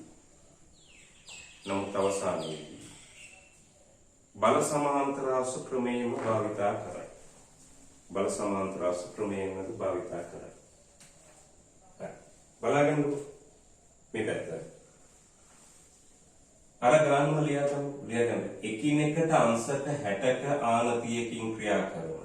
Speaker 1: බල සමාන්තරාශ්‍ර ක්‍රමයෙන්ම භාවිතා කරයි. බලාගන්න මේ පැත්ත. අර ග්‍රාන්වල ලියාගන්න. එකිනෙකට අංශක 60ක ආනතියකින් ක්‍රියා කරන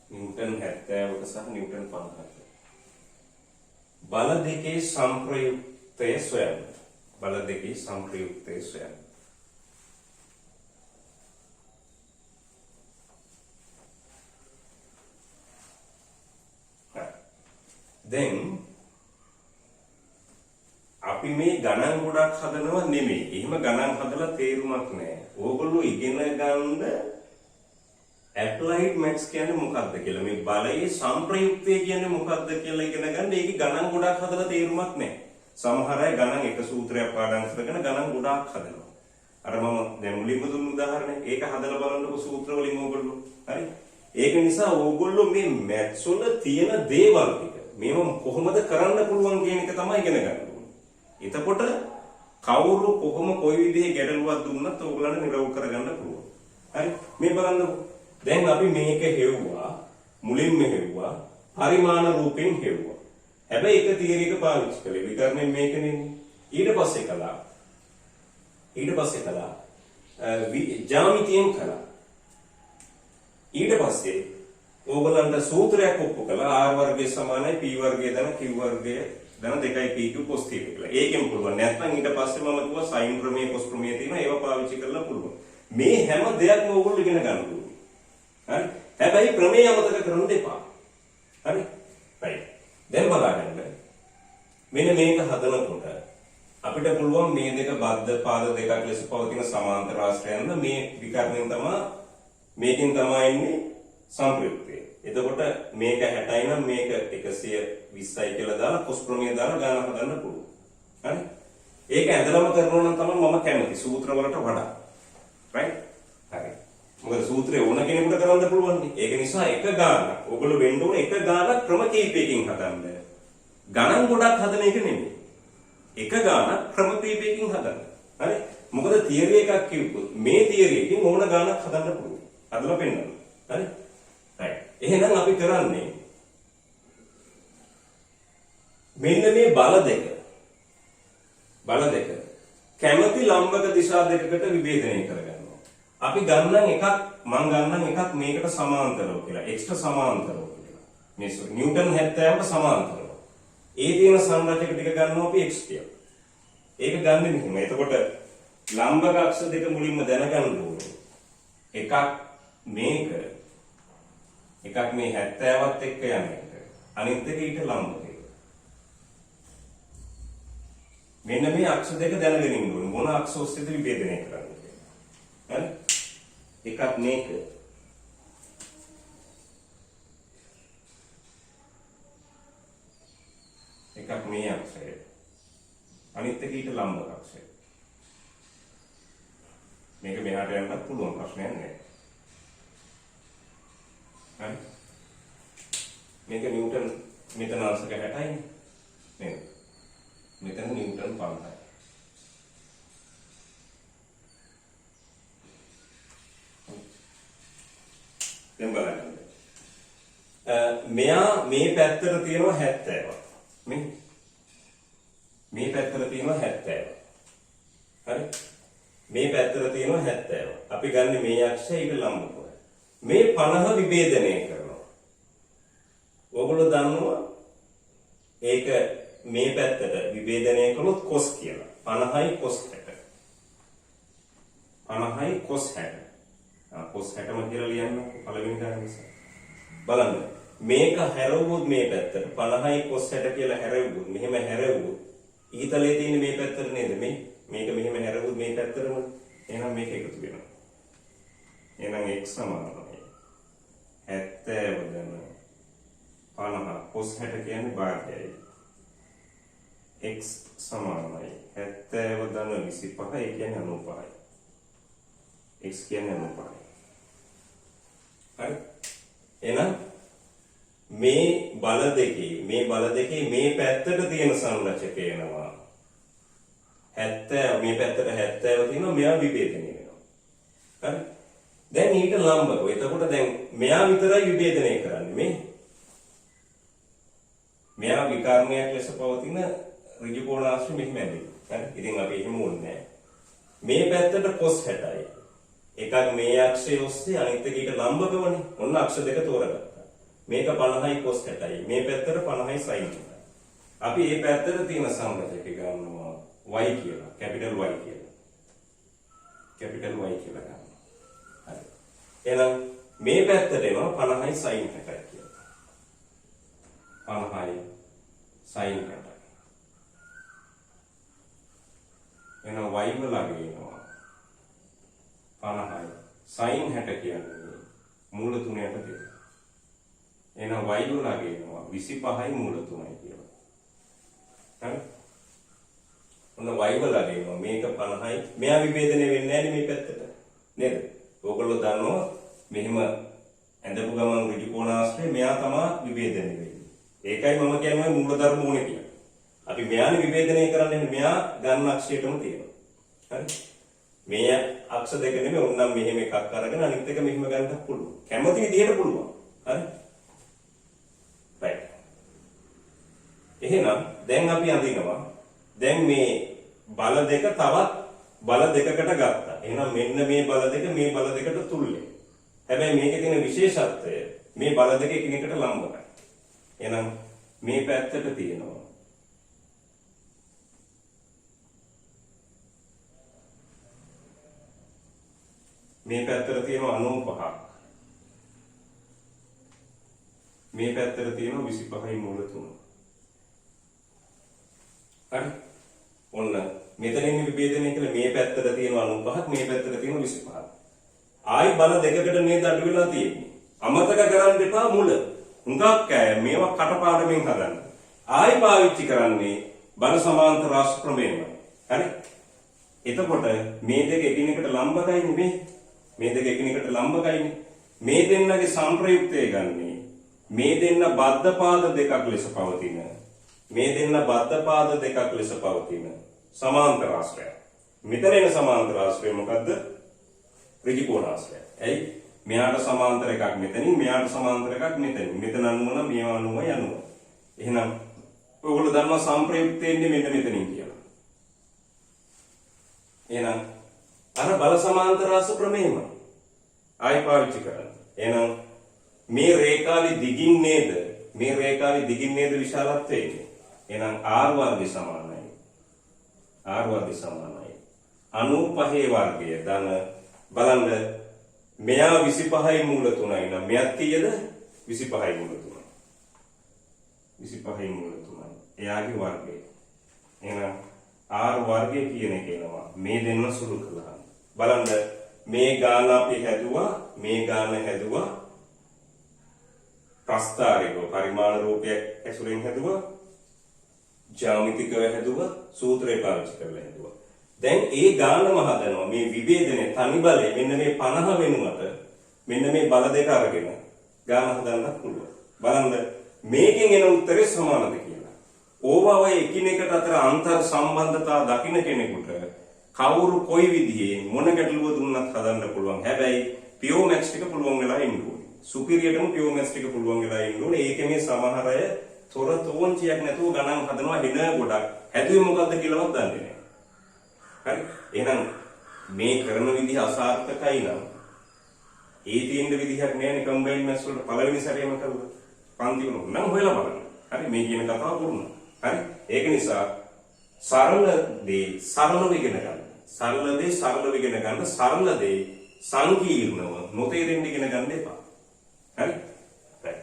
Speaker 1: නිව්ටන් 70ක සහ නිව්ටන් 50ක බල දෙකේ සංප්‍රයුක්තය සොයන්න. දැන් අපි මේ ගණන් ගොඩක් හදනව නෙමෙයි. එහෙම ගණන් හදලා තේරුමක් නැහැ. ඕගොල්ලෝ ඉගෙන ගන්න ඇප්ලයිඩ් මැත්ස් කියන්නේ මොකක්ද කියලා. මේ බලයේ සංප්‍රයුක්තය කියන්නේ මොකක්ද කියලා ඉගෙන ගන්න. ඒකේ ගණන් ගොඩක් හදලා තේරුමක් නැහැ. සමහර අය ගණන් එක සූත්‍රයක් පාඩම් කරගෙන ගණන් ගොඩක් හදනවා. අර මම දැන් මුලින්ම දුන්න උදාහරණය ඒක හදලා බලන්නකො සූත්‍ර වලින් ඕගොල්ලෝ. හරි? ඒක නිසා ඕගොල්ලෝ මේ මැත්ස් වල තියෙන දේවල් ටික මේව කොහොමද කරන්න පුළුවන් කියන එක තමයි ඉගෙන ගන්න ඕනේ. එතකොට කවුරු කොහොම කොයි විදිහේ ගැටලුවක් දුන්නත් ඕගොල්ලන්ට නිරවුල් කරගන්න පුළුවන්. හරි? මේ බලන්නකො. දැන් අපි මේක හෙව්වා මුලින්ම හෙව්වා පරිමාණ රූපෙන් හෙව්වා. හැබැයි එක තියරි එක පාවිච්චි කළේ විකරණයෙන් මේකනේ. ඊට පස්සේ කළා ජ්‍යාමිතියෙන් කළා. ඊට පස්සේ ඕගොල්ලන්ට සූත්‍රයක් ඔප්පු කළා r වර්ගය සමානයි p වර්ගය ධන q වර්ගය ධන 2p q cos θ කියලා. ඒකෙන් පුළුවන්. නැත්නම් ඊට පස්සේ මම කිව්වා sin ප්‍රමේය cos ප්‍රමේය තියෙනවා ඒවා පාවිච්චි කරලා පුළුවන්. මේ හැම දෙයක්ම ඕගොල්ලෝ ඉගෙන ගන්න ඕනේ. හරි? හැබැයි ප්‍රමේය අමතක කරන්න එපා. හරි? right. දැන් බලන්න. මෙන්න මේක හදනකොට අපිට පුළුවන් මේ දෙක බද්ධ පාද දෙකක් ලෙස පවතින සමාන්තර ආශ්‍රයයන් මේ විකරණයෙන් තමයි මේකෙන් තමයි ඉන්නේ සංප්‍රයුක්තය. එතකොට මේක 60යි නම් මේක 120යි කියලා දාලා cos ප්‍රමේය දාලා ගණන් හදන්න පුළුවන්. හරි? ඒක ඇදලම කරනවා නම් තමයි මම කැමති සූත්‍ර වලට වඩා. right? හරි. මොකද සූත්‍රය ඕන කෙනෙකුට කරන්න පුළුවන් නේ. ඒක නිසා එක ගානක්. ඔයගොල්ලෝ වෙන්න ඕන එක ගානක් ක්‍රම කීපයකින් හදන්න. ගණන් ගොඩක් හදන එක නෙමෙයි. එක ගානක් ක්‍රම කීපයකින් හදන්න. හරි? මොකද තියරි එකක් කිව්වොත් මේ තියරි එකකින් ඕන ගානක් හදන්න පුළුවන්. හදලා පෙන්නන්න. හරි? right. එහෙනම් අපි කරන්නේ මෙන්න මේ බල දෙක කැමති ලම්බක දිශා දෙකකට විභේදනය කරගන්නවා. අපි ගන්නම් එකක් මම ගන්නම් එකක් මේකට සමාන්තරව කියලා. x ට සමාන්තරව කියලා. මේ නිව්ටන් 70ට සමාන්තරව. ඒ තියෙන සංරචක ටික ගන්නවා අපි x කියලා. ඒක ගන්න මෙහෙම. එතකොට ලම්බක අක්ෂ දෙක මුලින්ම දැනගන්න ඕනේ. එකක් මේක එකක් මේ 70ත් එක්ක යන එක. අනිත් එක ඊට ලම්බක එක. මෙන්න මේ අක්ෂ දෙක දැනගෙන ඉන්න ඕනේ. මොන අක්ෂ ඔස්සේද විභේදනය කරන්නේ කියලා. හරි? එකක් මේක. එකක් මේ අක්ෂය. අනිත් එක ඊට ලම්බක අක්ෂය. මේක මෙහාට යන්නත් පුළුවන් ප්‍රශ්නයක් නෑ. හරි? මේක නිව්ටන් මෙතන අංශක 60යි නේ. මෙතන නිව්ටන් 50යි. දැන් බලන්න. මෙයා මේ පැත්තට තියෙනවා 70ක්. මේ පැත්තට තියෙනවා 70ක්. හරි? මේ පැත්තට තියෙනවා 70ක්. අපි ගන්න මේ අක්ෂය ඊට ලම්බකව. මේ 50 විභේදනය කරනවා. ඔයගොල්ලෝ දන්නවා ඒක මේ පැත්තට විභේදනය කළොත් cos කියලා. 50යි cos 60. 50යි cos 60. cos 60ම කියලා ලියන්න පළවෙනි ගාන නිසා. බලන්න. මේක හැරවුවොත් මේ පැත්තට 50යි cos 60 කියලා හැරෙවුවොත් මෙහෙම හැරෙවුවොත් ඊතලයේ තියෙන මේ පැත්තට නේද මේක මෙහෙම හැරෙවුවොත් මේ පැත්තටම එහෙනම් මේක එකතු වෙනවා. එහෙනම් x සමානයි 70 දන 50 cos 60 කියන්නේ භාගයයි. x සමානයි 70 දන 25 ඒ කියන්නේ 95යි. x කියන්නේ 95යි. හරි. එහෙනම් මේ බල දෙකේ මේ පැත්තට තියෙන සංරචක එනවා 70 මේ පැත්තට 70 තියෙනවා මෙයා විභේදනය වෙනවා. හරි. දැන් ඊට ලම්බව. එතකොට දැන් මෙයා විතරයි විභේදනය කරන්නේ මෙයා විකර්ණයක් ලෙස පවතින ඍජු කෝණාශ්‍රය මෙහිම ඇදෙනවා. හරි. ඉතින් අපි එහෙම ඕනේ මේ පැත්තට cos 60යි. එකක් මේ අක්ෂය ඔස්සේ අනිත් එක ඊට ලම්බකවනේ. ඔන්න අක්ෂ දෙක තෝරගත්තා. මේක 50යි cos 60යි. මේ පැත්තට 50යි sin 60යි. අපි මේ පැත්තට තියෙන සංරචක ගන්නවා y කියලා. capital Y කියලා. capital Y කියලා ගන්නවා. හරි. එහෙනම් මේ පැත්තට එනවා 50යි sin 60යි කියලා. 50යි sin 60යි. එහෙනම් y වලගේ එනවා 50යි sin 60 කියන්නේ මූල 3ට දෙක. එහෙනම් y වලගේ එනවා 25යි මූල 3යි කියලා. හරි. ඔන්න y වලගේ එනවා මේක 50යි. මෙයා විභේදනය වෙන්නේ නැහැ මේ පැත්තට. නේද? ඕගොල්ලෝ දන්නවා මෙහෙම ඇඳපු ගමන් ඍජු කෝණාශ්‍රය මෙයා තමයි විභේදනය වෙන්නේ. ඒකයි මම කියන්නේ මූල ධර්ම ඕනේ කියලා. අපි මෙයානේ විභේදනය කරන්නේ මෙයා ගන්න අක්ෂයටම තියෙනවා. හරි. මේ අක්ෂ දෙක නෙමෙයි ඕනනම් මෙහෙම එකක් අරගෙන අනිත් එක මෙහෙම ගන්නත් පුළුවන්. කැමති විදිහට පුළුවන්. හරි. right. එහෙනම් දැන් අපි අඳිනවා. දැන් මේ බල දෙක තවත් බල දෙකකට ගත්තා. එහෙනම් මෙන්න මේ බල දෙක මේ බල දෙකට තුල්ලයි. හැබැයි මේකේ තියෙන විශේෂත්වය මේ බල දෙක එකිනෙකට ලම්බයි. එහෙනම් මේ පැත්තට තියෙනවා මේ පැත්තට තියෙනවා 95ක්. මේ පැත්තට තියෙනවා 25යි මූල 3. හරි. ඔන්න මෙතනින් විභේදනය කළා මේ පැත්තට තියෙනවා 95ක් මේ පැත්තට තියෙනවා 25ක්. ආයි බල දෙකකට නේද අඩු වෙලා තියෙන්නේ. අමතක කරන්න එපා මුල. හුඟක් අය මේවා කටපාඩමින් හදන්න. ආයි පාවිච්චි කරන්නේ බල සමාන්තර රාශි ක්‍රමයෙන්ම. හරි. එතකොට මේ දෙක එකිනෙකට ලම්බකයි නෙමෙයි. මේ දෙක එකිනෙකට ලම්බකයිනේ. මේ දෙන්නගේ සංප්‍රයුක්තය ගන්නේ මේ දෙන්න බද්ධ පාද දෙකක් ලෙස පවතින. මේ දෙන්න බද්ධ පාද දෙකක් ලෙස පවතින සමාන්තර ආශ්‍රය. මෙතන එන සමාන්තර ආශ්‍රය මොකද්ද? ඍජු කෝණාශ්‍රය. ඇයි? මෙයාට සමාන්තර එකක් මෙතනින් මෙයාට සමාන්තර එකක් මෙතනින්. මෙතන අනුව නම් මේවා අනුවයි අනුව. එහෙනම් ඔයගොල්ලෝ දන්නවා සංප්‍රයුක්තය ඉන්නේ මෙන්න මෙතනින් කියලා. එහෙනම් අර බල සමාන්තර රාශි ප්‍රමේයම ආයි පාවිච්චි කරන්න. එහෙනම් මේ රේඛාවේ දිගින් නේද? මේ රේඛාවේ දිගින් නේද විශාලත්වය එන්නේ. එහෙනම් r වර්ගය සමානයි. r වර්ගය සමානයි. 95 වර්ගය ධන බලන්න මෙයා 25යි මූල 3යි නම් මෙයත් කීයද? 25යි මූල 3යි. 25යි මූල 3යි. එයාගේ වර්ගය. එහෙනම් r වර්ගය කියන එක එනවා. මේ දෙන්න සුළු කළා. බලන්න මේ ගාන අපි හැදුවා මේ ගාන හැදුවා ප්‍රස්ථාරිකව පරිමාණ රූපයක් ඇසුරෙන් හැදුවා ජ්‍යාමිතිකව හැදුවා සූත්‍රය පාවිච්චි කරලා හැදුවා. දැන් ඒ ගානම හදනවා මේ විභේදනයේ තනි බලය මෙන්න මේ 50 වෙනුවට මෙන්න මේ බල දෙක අරගෙන ගාන හදන්න පුළුවන්. බලන්න මේකෙන් එන උත්තරේ සමානද කියලා. ඕවා ඔය එකිනෙකට අතර අන්තර් සම්බන්ධතා දකින්න කෙනෙකුට කවුරු කොයි විදිහේ මොන ගැටලුව දුන්නත් හදන්න පුළුවන්. හැබැයි පියෝ මැක්ස් ටික පුළුවන් වෙලා ඉන්න ඕනේ. සුපිරියටම පියෝ මැක්ස් ටික පුළුවන් වෙලා ඉන්න ඕනේ. ඒකේ මේ සමහර අය තොර තෝංචියක් නැතුව ගණන් හදනවා හෙන ගොඩක්. හැදුවේ මොකද්ද කියලාවත් දන්නේ නැහැ. හරි. එහෙනම් මේ කරන විදිහ අසාර්ථකයි නම් ඒ තියෙන විදිහක් නෑනේ කම්බයින් මැත්ස් වලට පළවෙනි සැරේම කළා. පන්ති වල නම් හොයලා බලන්න. හරි මේ කියන කතාව පුරුණ. හරි ඒක නිසා සරල දේ සරලව ඉගෙන ගන්න. සරල දේ සරලව ඉගෙන ගන්න. සරල දේ සංකීර්ණව නොතේරෙන්න ඉගෙන ගන්න එපා. හරි? right.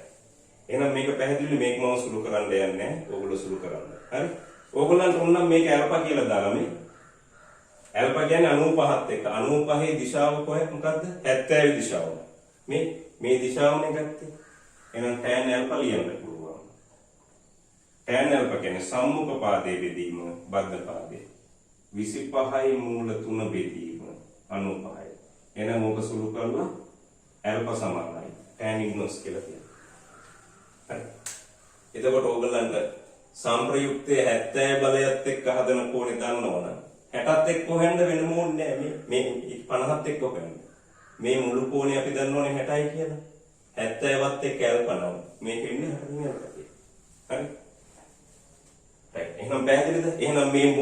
Speaker 1: එහෙනම් මේක පැහැදිලි මේක මම සුළු කරන්න යන්නේ නැහැ. ඕගොල්ලෝ සුළු කරන්න. හරි? ඕගොල්ලන්ට ඕනම් මේක ඇල්ෆා කියලා දාලා මේ ඇල්ෆා කියන්නේ 95ත් එක්ක 95 දිශාව කොහෙද මොකද්ද 70 දිශාව මේ දිශාවනේ ගත්තේ එහෙනම් tan ඇල්ෆා ලියන්න පුළුවන් tan ඇල්ෆා කියන්නේ සම්මුඛ පාදයේ බෙදීම බද්ධ පාදයේ 25යි මූල 3 බෙදීම 95යි එහෙනම් ඕක සුළු කරලා ඇල්ෆා සමානයි tan ඉන්වර්ස් කියලා කියනවා හරි එතකොට ඕගොල්ලන්ට සම්ප්‍රයුක්තයේ 70 බලයත් එක්ක හදන කෝණේ දන්නවනම් 60ත් එක්ක හොයන්න වෙන මොන්නේ නැහැ මේ 50ත් එක්ක හොයන්න මේ මුළු කෝණේ අපි දන්නවනේ 60යි කියලා 70ත් එක්ක ඇල්පනවා මේක ඉන්නේ 60 හරි right එහෙනම් පැහැදිලිද එහෙනම් මේ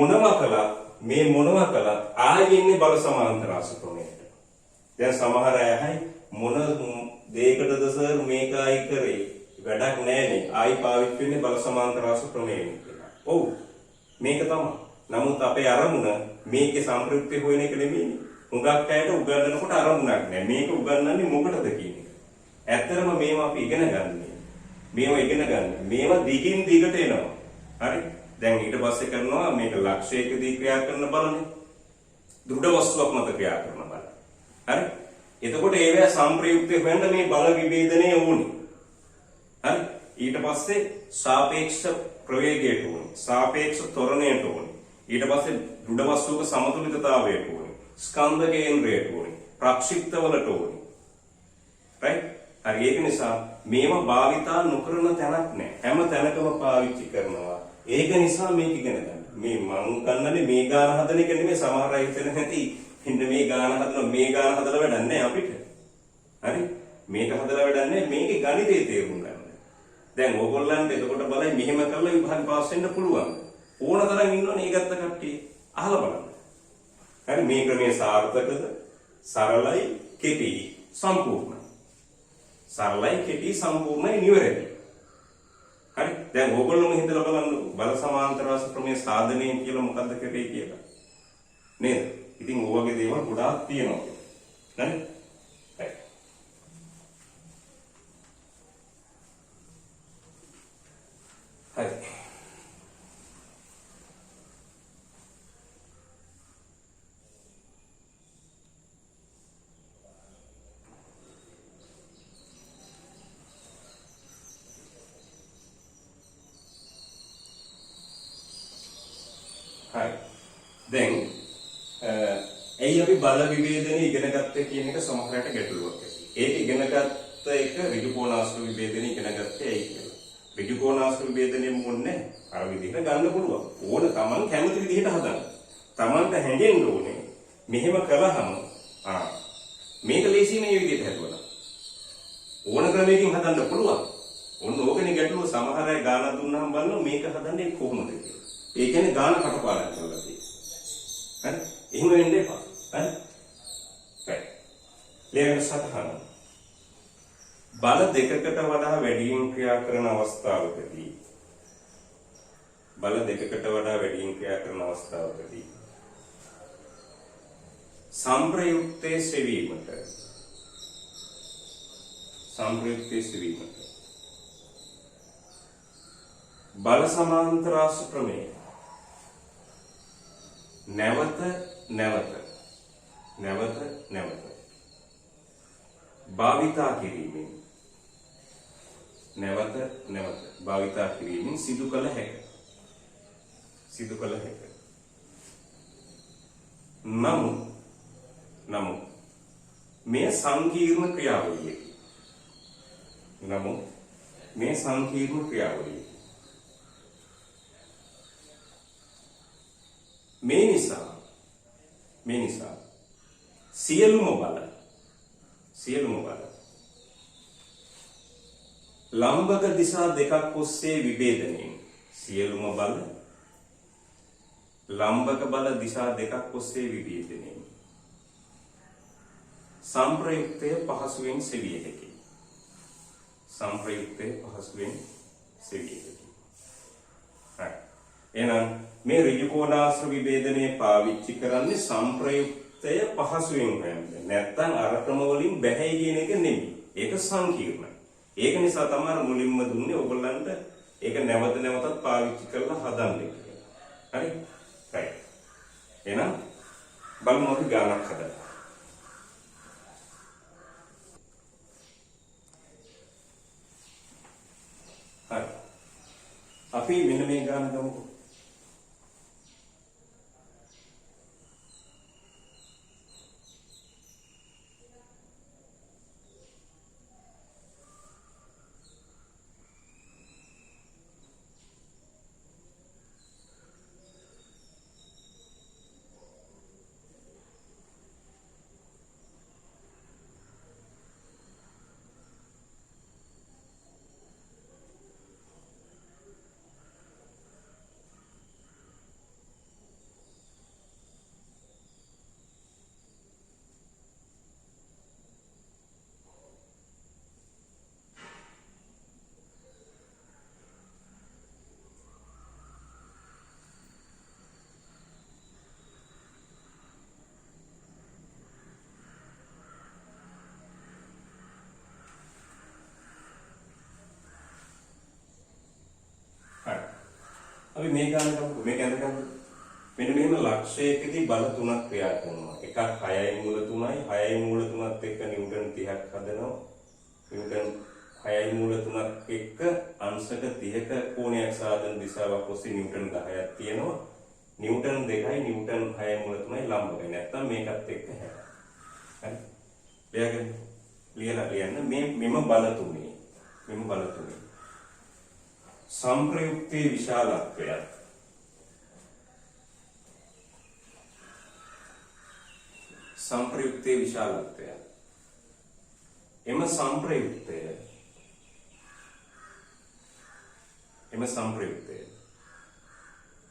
Speaker 1: මොනවා කළා ආයෙ ඉන්නේ බල සමාන්තර ආශ්‍රමයට දැන් සමහර අය මොන දෙයකටද සර් මේකයි කරේ වැඩක් නැහැනේ ආයි පාවිච්චි වෙන්නේ බල සමාන්තර ආශ්‍රමයෙන් කියලා ඔව් මේක තමයි නමුත් අපේ අරමුණ මේකේ සම්ප්‍රයුක්තය හොයන එක නෙමෙයි. හුඟක් අයට උගන්වනකොට අරමුණක් නැහැ. මේක උගන්වන්නේ මොකටද කියන එක. ඇත්තටම මේවා අපි ඉගෙන ගන්නෙ. මේවා දිගින් දිගට එනවා. හරි? දැන් ඊට පස්සේ කරනවා මේක ලක්ෂයකදී ක්‍රියා කරන බලනේ. දෘඪ වස්තුවක් මත ක්‍රියා කරන බල. හරි? එතකොට ඒවැ සම්ප්‍රයුක්තය හොයන්න මේ බල විභේදනය ඕනේ. හරි? ඊට පස්සේ සාපේක්ෂ ප්‍රවේගයට ඕනේ. සාපේක්ෂ ත්වරණයට ඕනේ. ඊට පස්සේ දෘಢ වස්තුවක සමතුලිතතාවයට ඕනේ ස්කන්ධ කේන්ද්‍රයට ඕනේ ප්‍රක්ෂිප්තවලට ඕනේ right හරි ඒක නිසා මේවා භාවිතා නොකරන තැනක් නැහැ හැම තැනකම පාවිච්චි කරනවා ඒක නිසා මේක ඉගෙන ගන්න මේ මං කන්නනේ මේ ගාන හදන එක නෙමෙයි සමහර අය හිතන හැටි ඉන්න මේ ගාන හදලා වැඩක් නැහැ අපිට හරි මේක හදලා වැඩක් නැහැ මේකේ ගණිතය තේරුම් ගන්න දැන් ඕගොල්ලන්ට එතකොට බලයි මෙහෙම කරලා විභාග පාස් වෙන්න පුළුවන් ඕන තරම් ඉන්නවනේ ඒ ගත්ත කට්ටිය අහලා බලන්න. හරි මේ ක්‍රමයේ සාර්ථකද? සරලයි, කෙටි, සම්පූර්ණයි. සරලයි, කෙටි, සම්පූර්ණයි නිවැරදි. හරි දැන් ඕගොල්ලෝම හිතලා බලන්න බල සමාන්තර රස ක්‍රමයේ සාධනය කියලා මොකද්ද කරේ කියලා. නේද? ඉතින් ඔය වගේ දේවල් ගොඩාක් තියෙනවා. හරි? හරි. හරි. දැන් ඇයි අපි බල විභේදනය ඉගෙන ගත්තේ කියන එක සමහරට ගැටලුවක් ඇති. ඒක ඉගෙන ගත්ත එක ඍජු කෝණාශ්‍ර විභේදනය ඉගෙන ගත්තේ ඇයි කියලා. ඍජු කෝණාශ්‍ර විභේදනය මොන්නේ අර විදිහට ගන්න පුළුවන්. ඕන Taman කැමති විදිහට හදන්න. Tamanට හැංගෙන්න ඕනේ. මෙහෙම කළාම මේක ලේසි මේ විදිහට හදුවා. ඕන ක්‍රමයකින් හදන්න පුළුවන්. ඔන්න ඕකනේ ගැටලුව සමහර අය ගාන දුන්නාම බලනවා මේක හදන්නේ කොහොමද කියලා. ඒ කියන්නේ ගාන කටපාඩම් කරලා තියෙනවා. හරි? එහෙම වෙන්න එපා. හරි? right. ලියන්න සතහන. බල දෙකකට වඩා වැඩියෙන් ක්‍රියා කරන අවස්ථාවකදී සම්ප්‍රයුක්තයේ සෙවීමට බල සමාන්තරාස ප්‍රමේය නැවත භාවිතා කිරීමෙන් සිදු කළ හැකිය. නමුත් මේ සංකීර්ණ ක්‍රියාවලියකි. මේ නිසා සියලුම බල ලම්බක දිශා දෙකක් ඔස්සේ විභේදනයෙන් සංප්‍රයුක්තය පහසුවෙන් සෙවිය හැකියි. සංප්‍රයුක්තය පහසුවෙන් සෙවිය හැකියි. හරි. එහෙනම් මේ ඍජු කෝණාශ්‍ර විභේදනයේ පාවිච්චි කරන්නේ සංප්‍රයුක්තය පහසුවෙන් හොයන්න. නැත්තම් අර ක්‍රම වලින් බැහැයි කියන එක නෙමෙයි. ඒක සංකීර්ණයි. ඒක නිසා තමයි මුලින්ම දුන්නේ ඔයගොල්ලන්ට ඒක නැවත නැවතත් පාවිච්චි කරලා හදන්න කියලා. හරි? right. එහෙනම් බලමු අපි ගානක් හදන්න. හරි. අපි මෙන්න මේ ගාන ගමුකෝ. අපි මේ ගාන ගමු. මේක අඳගන්න. මෙන්න මෙහෙම ලක්ෂයකදී බල තුනක් ක්‍රියා කරනවා. එකක් 6යි මූල 3යි. 6යි මූල 3ත් එක්ක නිව්ටන් 30ක් හදනවා. නිව්ටන් 6යි මූල 3ත් එක්ක අංශක 30ක කෝණයක් සාධන දිශාවක් ඔස්සේ නිව්ටන් 10ක් තියෙනවා. නිව්ටන් 2යි නිව්ටන් 6යි මූල 3යි ලම්බකයි. නැත්තම් මේකත් එක්ක හැරෙනවා. හරි. ලියලා ලියන්න මෙම බල තුනේ. මෙම බල තුනේ. संप्रयुक्ते विशालत्वය संप्रयुक्ते विशालत्वය එම संप्रयुक्तය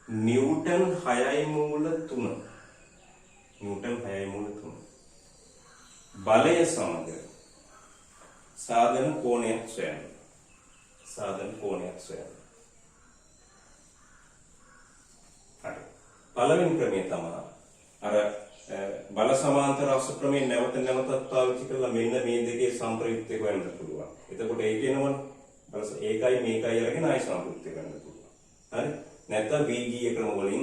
Speaker 1: නිව්ටන් 6යි මූල 3 නිව්ටන් 6යි මූල 3 බලය සමග සාධන කෝණයක් සොයන්න साधन कोणයක් සොයන්න. හරි. පළවෙනි ක්‍රමය තමයි අර බල සමාන්තර අක්ෂ ක්‍රමයේ නැවත නැවතත් පාවිච්චි කරලා මෙන්න මේ දෙකේ සංප්‍රයුක්තය හොයන්න පුළුවන්. එතකොට ඒ කියනවනේ බල ඒකයි මේකයි අරගෙන ආයි සංප්‍රයුක්තය ගන්න පුළුවන්. හරි. නැත්නම් වීගීය ක්‍රම වලින්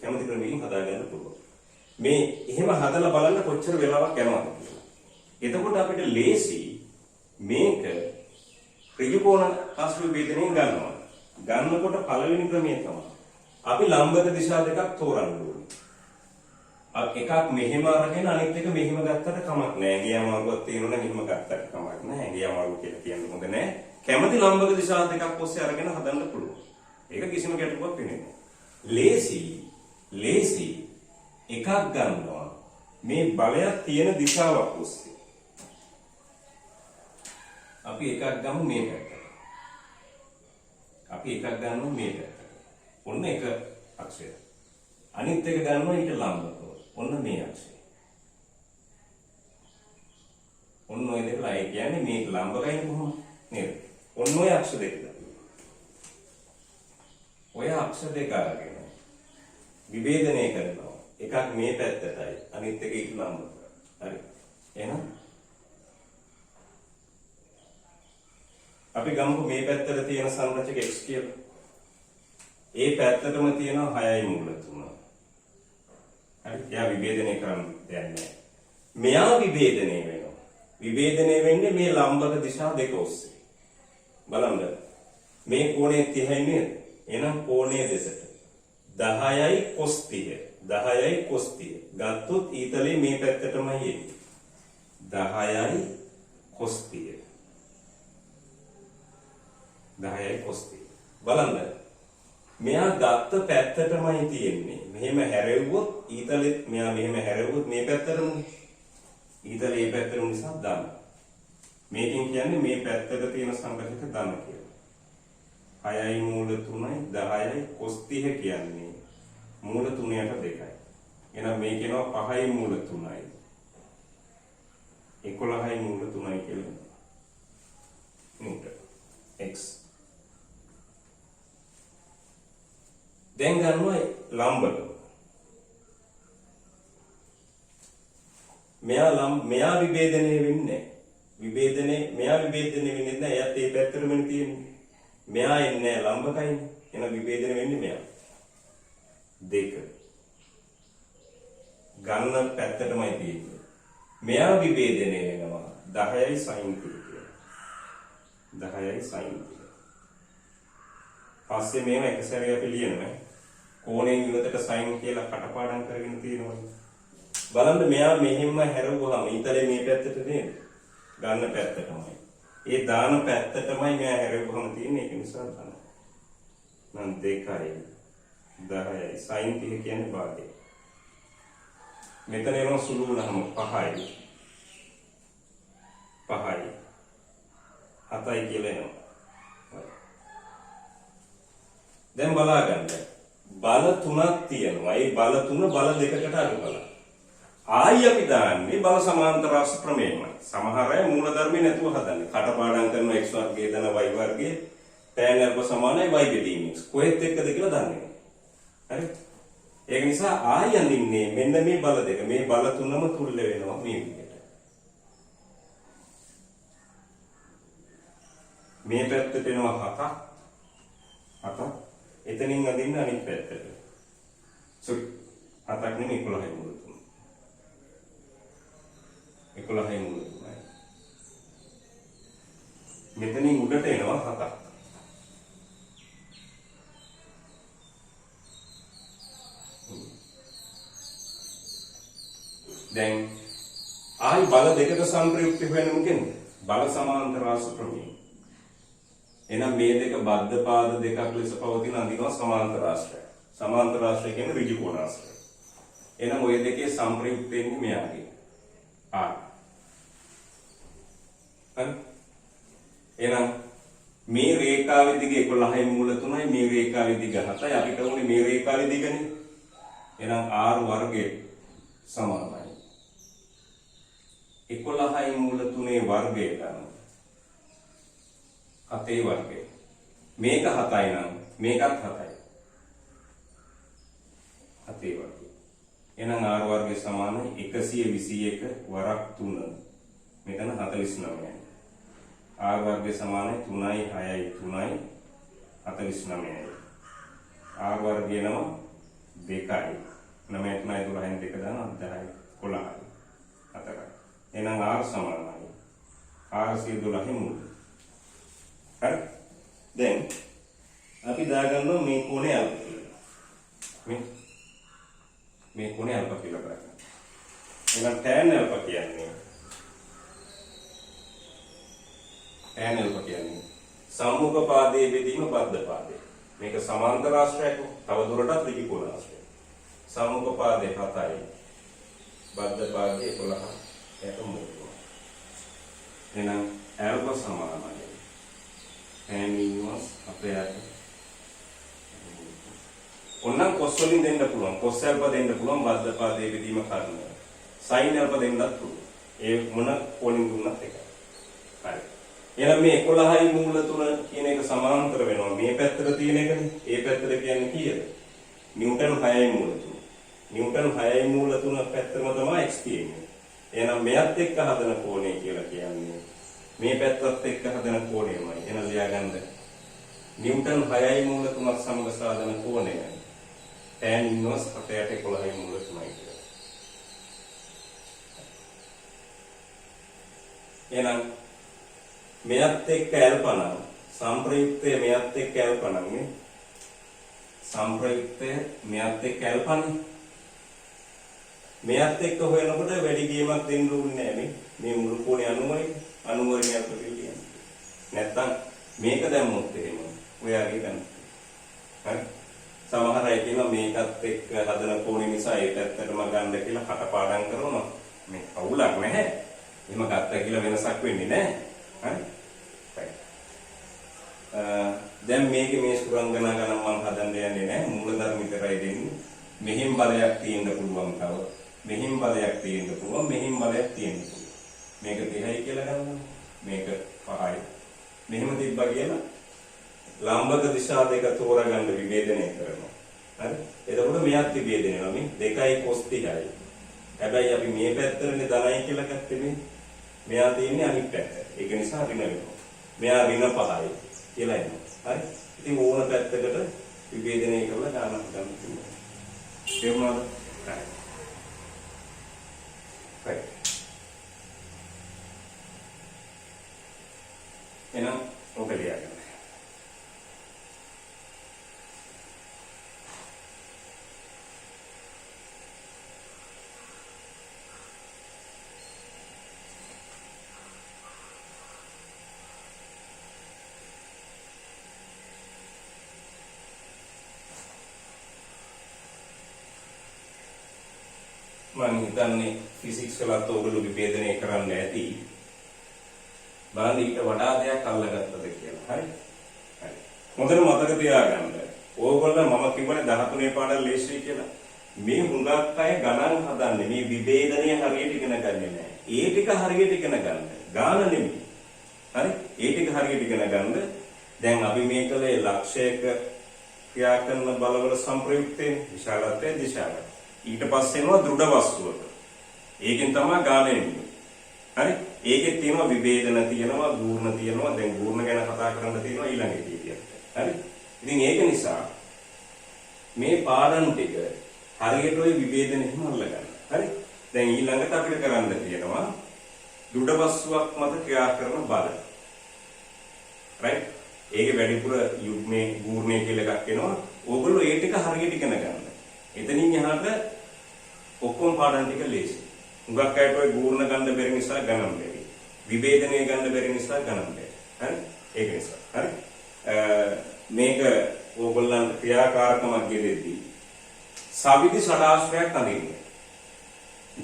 Speaker 1: කැමති ක්‍රමයකින් හදා ගන්න පුළුවන්. මේ එහෙම හදලා බලන්න කොච්චර වෙලාවක් යනවද කියලා. එතකොට අපිට ලේසි මේක ඍජු කෝණ ආශ්‍ර විභේදනයෙන් ගන්නවා. ගන්නකොට පළවෙනි ක්‍රමය තමයි අපි ලම්බක දිශා දෙකක් තෝරන්න ඕනේ. එකක් මෙහෙම අරගෙන අනිත් එක මෙහෙම ගත්තට කමක් නැහැ. ගියාමාරුවක් තියෙනවනම් එහෙම ගත්තට කමක් නැහැ. ගියාමාරුව කියලා කියන්නේ හොඳ නැහැ. කැමති ලම්බක දිශා දෙකක් ඔස්සේ අරගෙන හදන්න පුළුවන්. ඒක කිසිම ගැටලුවක් වෙන්නේ නැහැ. ලේසි එකක් ගන්නවා මේ බලයක් තියෙන දිශාවක් ඔස්සේ. අපි එකක් ගමු මේ පැත්තට. අපි එකක් ගන්නවා මේ පැත්තට. ඔන්න එක අක්ෂය. අනිත් එක ගන්නවා ඊට ලම්බව. ඔන්න මේ අක්ෂය. ඔන්න ඔය දෙක ලයි කියන්නේ මේ ලම්බකයි කොහොමද? නේද? ඔන්න ඔය අක්ෂ දෙකද. ඔය අක්ෂ දෙක අරගෙන විභේදනය කරනවා. එකක් මේ පැත්තටයි අනිත් එක ඊට ලම්බව. හරි. එහෙනම් අපි ගමුකෝ මේ පැත්තට තියෙන සංරචක x කියලා. ඒ පැත්තටම තියෙනවා 6යි මූල 3. හරි. එයා විභේදනය කරන්න දෙයක් නැහැ. මෙයා විභේදනය වෙනවා. විභේදනය වෙන්නේ මේ ලම්බක දිශා දෙක ඔස්සේ. බලන්න. මේ කෝණය 30යි නේද? එහෙනම් කෝණය දෙසට 10යි cos 30. 10යි cos 30. ගත්තොත් ඊතලේ මේ පැත්තටමයි එන්නේ. 10යි cos 30. 10යි cos 30. බලන්න. මෙයා ගත්ත පැත්තටමයි තියෙන්නේ. මෙහෙම හැරෙව්වොත් ඊතලෙත් මෙයා මෙහෙම හැරෙව්වොත් මේ පැත්තටම ඊතලේ මේ පැත්තට නිසා ධන. මේකෙන් කියන්නේ මේ පැත්තට තියෙන සංරචක ධන කියලා. 6යි මූල 3යි 10යි cos 30 කියන්නේ මූල 3ට 2යි. එහෙනම් මේ කියනවා 5යි මූල 3යි. 11යි මූල 3යි කියලා නිව්ටන් x. දැන් ගන්නවා ලම්බක. මෙයා විභේදනය වෙන්නේ මෙයා විභේදනය වෙන්නේ නැහැ. එයාත් ඒ පැත්තටම තියෙන්නේ. මෙයා එන්නේ ලම්බකයිනේ. එහෙනම් විභේදනය වෙන්නේ මෙයා. 2 ගන්න පැත්තටමයි තියෙන්නේ. මෙයා විභේදනය වෙනවා 10යි sin කියලා. 10යි sin කියලා. පස්සේ මේව එක සැරේ අපි ලියනවා. කෝණයෙන් යුණතට sin කියලා කටපාඩම් කරගෙන තියෙනවා. බලන්න මෙයා මෙහෙම හැරුවාම ඊතලේ මේ පැත්තට නේද? ගන්න පැත්ත තමයි. ඒ දාන පැත්ත තමයි මෙයා හැරුවාම තියෙන්නේ. ඒක නිසා තමයි. නම් 2යි 10යි sin 30 කියන්නේ භාගය. මෙතන එනවා සුළු වුණාම 5යි 7යි කියලා එනවා. දැන් බලා ගන්න. බල තුනක් තියෙනවා. ඒ බල තුන බල දෙකකට අඩු කළා. ආයි අපි දාන්නේ බල සමාන්තර රාශි ප්‍රමේයමයි. සමහර අය මූල ධර්මේ නැතුව හදන්නේ. කටපාඩම් කරන x වර්ගයේ දන y වර්ගයේ tan alpha සමානයි y බෙදීම x. කොහෙත් එක්කද කියලා දන්නේ නැහැ. හරි? ඒක නිසා ආයි අඳින්නේ මෙන්න මේ බල දෙක. මේ බල තුනම තුල්ල වෙනවා මේ විදිහට. මේ පැත්තට එනවා 7. එතනින් අදින්න අනිත් පැත්තට. සොරි 7ක් නෙමෙයි 11යි මූල 3. 11යි මූල 3යි. මෙතනින් උඩට එනවා 7ක්. දැන් ආයි බල දෙකට සංප්‍රයුක්ත වෙන මොකෙන්ද? බල සමාන්තර රාශි ප්‍රමේය. එහෙනම් මේ දෙක බද්ධ පාද දෙකක් ලෙස පවතින අඳිනවා සමාන්තර ආශ්‍රය. සමාන්තර ආශ්‍රය කියන්නේ ඍජු කෝණ ආශ්‍රය. එහෙනම් ওই දෙකේ සංප්‍රයුක්ත වෙන්නේ මෙයාගේ. ආ. හරි. එහෙනම් මේ රේඛාවේ දිග 11යි මූල 3යි මේ රේඛාවේ දිග 7යි අපිට ඕනේ මේ රේඛාවේ දිගනේ. එහෙනම් r වර්ගයේ සමානයි. 11යි මූල 3ේ වර්ගය ගන්න. 7ේ වර්ගය. මේක 7යි නම් මේකත් 7යි. 7ේ වර්ගය. එහෙනම් r වර්ගය සමානයි 121 වරක් 3. මෙතන 49යි. r වර්ගය සමානයි 3යි 6යි 3යි 49යි. r වර්ගය නම 2යි. 9 3යි 12න් 2 දාන 10යි 11යි 4යි. එහෙනම් r සමානයි r 12 මූල. හරි. දැන් අපි දාගන්නවා මේ කෝණය අල්ප කියලා. මේ කෝණය අල්ප කියලා කරගන්න. එහෙනම් tan alpha කියන්නේ සම්මුඛ පාදයේ බෙදීම බද්ධ පාදයේ. මේක සමාන්තර ආශ්‍රයක තව දුරටත් ඍජු කෝණ ආශ්‍රය. සම්මුඛ පාදයේ 7යි. බද්ධ පාදයේ 11. ඒක මොකක්ද? එහෙනම් alpha සමානයි tan inverse අපේ අත. ඔන්නම් cos වලින් දෙන්න පුළුවන්. cos alpha දෙන්න පුළුවන් බද්ධ පාදයේ බෙදීම කරන. sin alpha දෙන්නත් පුළුවන්. ඒ මොන කොලින් දුන්නත් එකයි. හරි. එහෙනම් මේ 11යි මූල 3 කියන එක සමාන්තර වෙනවා මේ පැත්තට තියෙන එකනේ. ඒ පැත්තට කියන්නේ කීයද? නිව්ටන් 6යි මූල 3. නිව්ටන් 6යි මූල 3 පැත්තම තමයි x තියෙන්නේ. එහෙනම් මෙයත් එක්ක හදන කෝණය කියලා කියන්නේ මේ පැත්තත් එක්ක හදන කෝණයමයි. එහෙනම් ලියාගන්න. නිව්ටන් 6යි මූල 3ක් සමග සාධන කෝණය tan inverse 7ට 11යි මූල 3යි කියලා. එහෙනම් මෙයත් එක්ක alpha නම් සංප්‍රයුක්තය මෙයත් එක්ක alpha නම් නේ. සංප්‍රයුක්තය මෙයත් එක්ක alpha නේ. මෙයත් එක්ක හොයනකොට වැඩි ගේමක් දෙන්න ඕනේ නැහැ නේ. මේ මුළු කෝණේ අනුවරණයක් ප්‍රතිලියන. නැත්තම් මේක දැම්මොත් එහෙම ඔයාගේ ගන්න. හරි. සමහර අය කියනවා මේකත් එක්ක හදන කෝණේ නිසා ඒ පැත්තටම ගන්න කියලා කටපාඩම් කරනවා. මේ අවුලක් නැහැ. එහෙම ගත්තා කියලා වෙනසක් වෙන්නේ නැහැ. හරි. දැන් මේකේ මේ සුරංගනා ගණන් මම හදන්න යන්නේ නැහැ. මූල ධර්ම විතරයි දෙන්නේ. මෙහිම් බලයක් තියෙන්න පුළුවන් තව. මෙහිම් බලයක් තියෙන්න පුළුවන්. මෙහිම් බලයක් තියෙන්න පුළුවන්. මේක 30යි කියලා ගන්නවා. මේක 5යි. මෙහෙම තිබ්බා කියලා ලම්බක දිශා දෙක තෝරාගන්න විභේදනය කරනවා. හරි? එතකොට මෙයක් විභේදනය වෙනවා. මේ 2යි cos 30යි. හැබැයි අපි මේ පැත්තටනේ ධනයි කියලා ගත්තේ මේ. මෙයා තියෙන්නේ අනිත් පැත්ත. ඒක නිසා ඍණ වෙනවා. මෙයා ඍණ 5යි කියලා එනවා. හරි? ඉතින් ඕන පැත්තකට විභේදනය කරලා ගානක් ගන්න පුළුවන්. තේරුණාද? right. එහෙනම් ඔක ලියන්න. මම හිතන්නේ ෆිසික්ස් වලත් ඔයගොල්ලෝ විභේදනය කරන්න ඇති. බලන්න ඊට වඩා දෙයක් අල්ලගත්තද කියලා. හරි? හරි. හොඳට මතක තියාගන්න. ඕගොල්ලෝ මම කිව්වනේ 13 පාඩම් ලේසියි කියලා. මේ හුඟක් අය ගණන් හදන්නේ මේ විභේදනය හරියට ඉගෙන ගන්නේ නැහැ. ඒ ටික හරියට ඉගෙන ගන්න. ගාන නෙමෙයි. හරි? ඒ ටික හරියට ඉගෙන ගන්න. දැන් අපි මේ කලේ ලක්ෂයක ක්‍රියා කරන බලවල සම්ප්‍රයුක්තේ විශාලත්වය දිශාවයි. ඊට පස්සේ එනවා දෘඩ වස්තුවක. ඒකෙන් තමයි ගාන එන්නේ. හරි? ඒකේ තියෙනවා විභේදන තියෙනවා, ගූර්ණ තියෙනවා. දැන් ගූර්ණ ගැන කතා කරන්න තියෙනවා ඊළඟ කීපියට. හරි? ඉතින් ඒක නිසා මේ පාඩම් ටික හරියට ඔය විභේදන එහෙම අල්ලගන්න. හරි? දැන් ඊළඟට අපිට කරන්න තියෙනවා දෘඩ වස්තුවක් මත ක්‍රියා කරන බල. right? ඒකේ වැඩිපුර යුග්මේ ගූර්ණය කියලා එකක් එනවා. ඕගොල්ලෝ ඒ ටික හරියට ඉගෙන ගන්න. එතනින් එහාට ඔක්කොම පාඩම් ටික ලේසි. උගක් අයට ඔය ගූර්ණ ගන්න බැරි නිසා ගණන් බැරි. විභේදනය ගන්න බැරි නිසා ගණන් බැරි. හරි? ඒක නිසා. හරි? මේක ඕගොල්ලන්ට ක්‍රියාකාරකමක් ගෙදෙද්දී සවිදි ෂඩාශ්‍රයක් අඳින්න.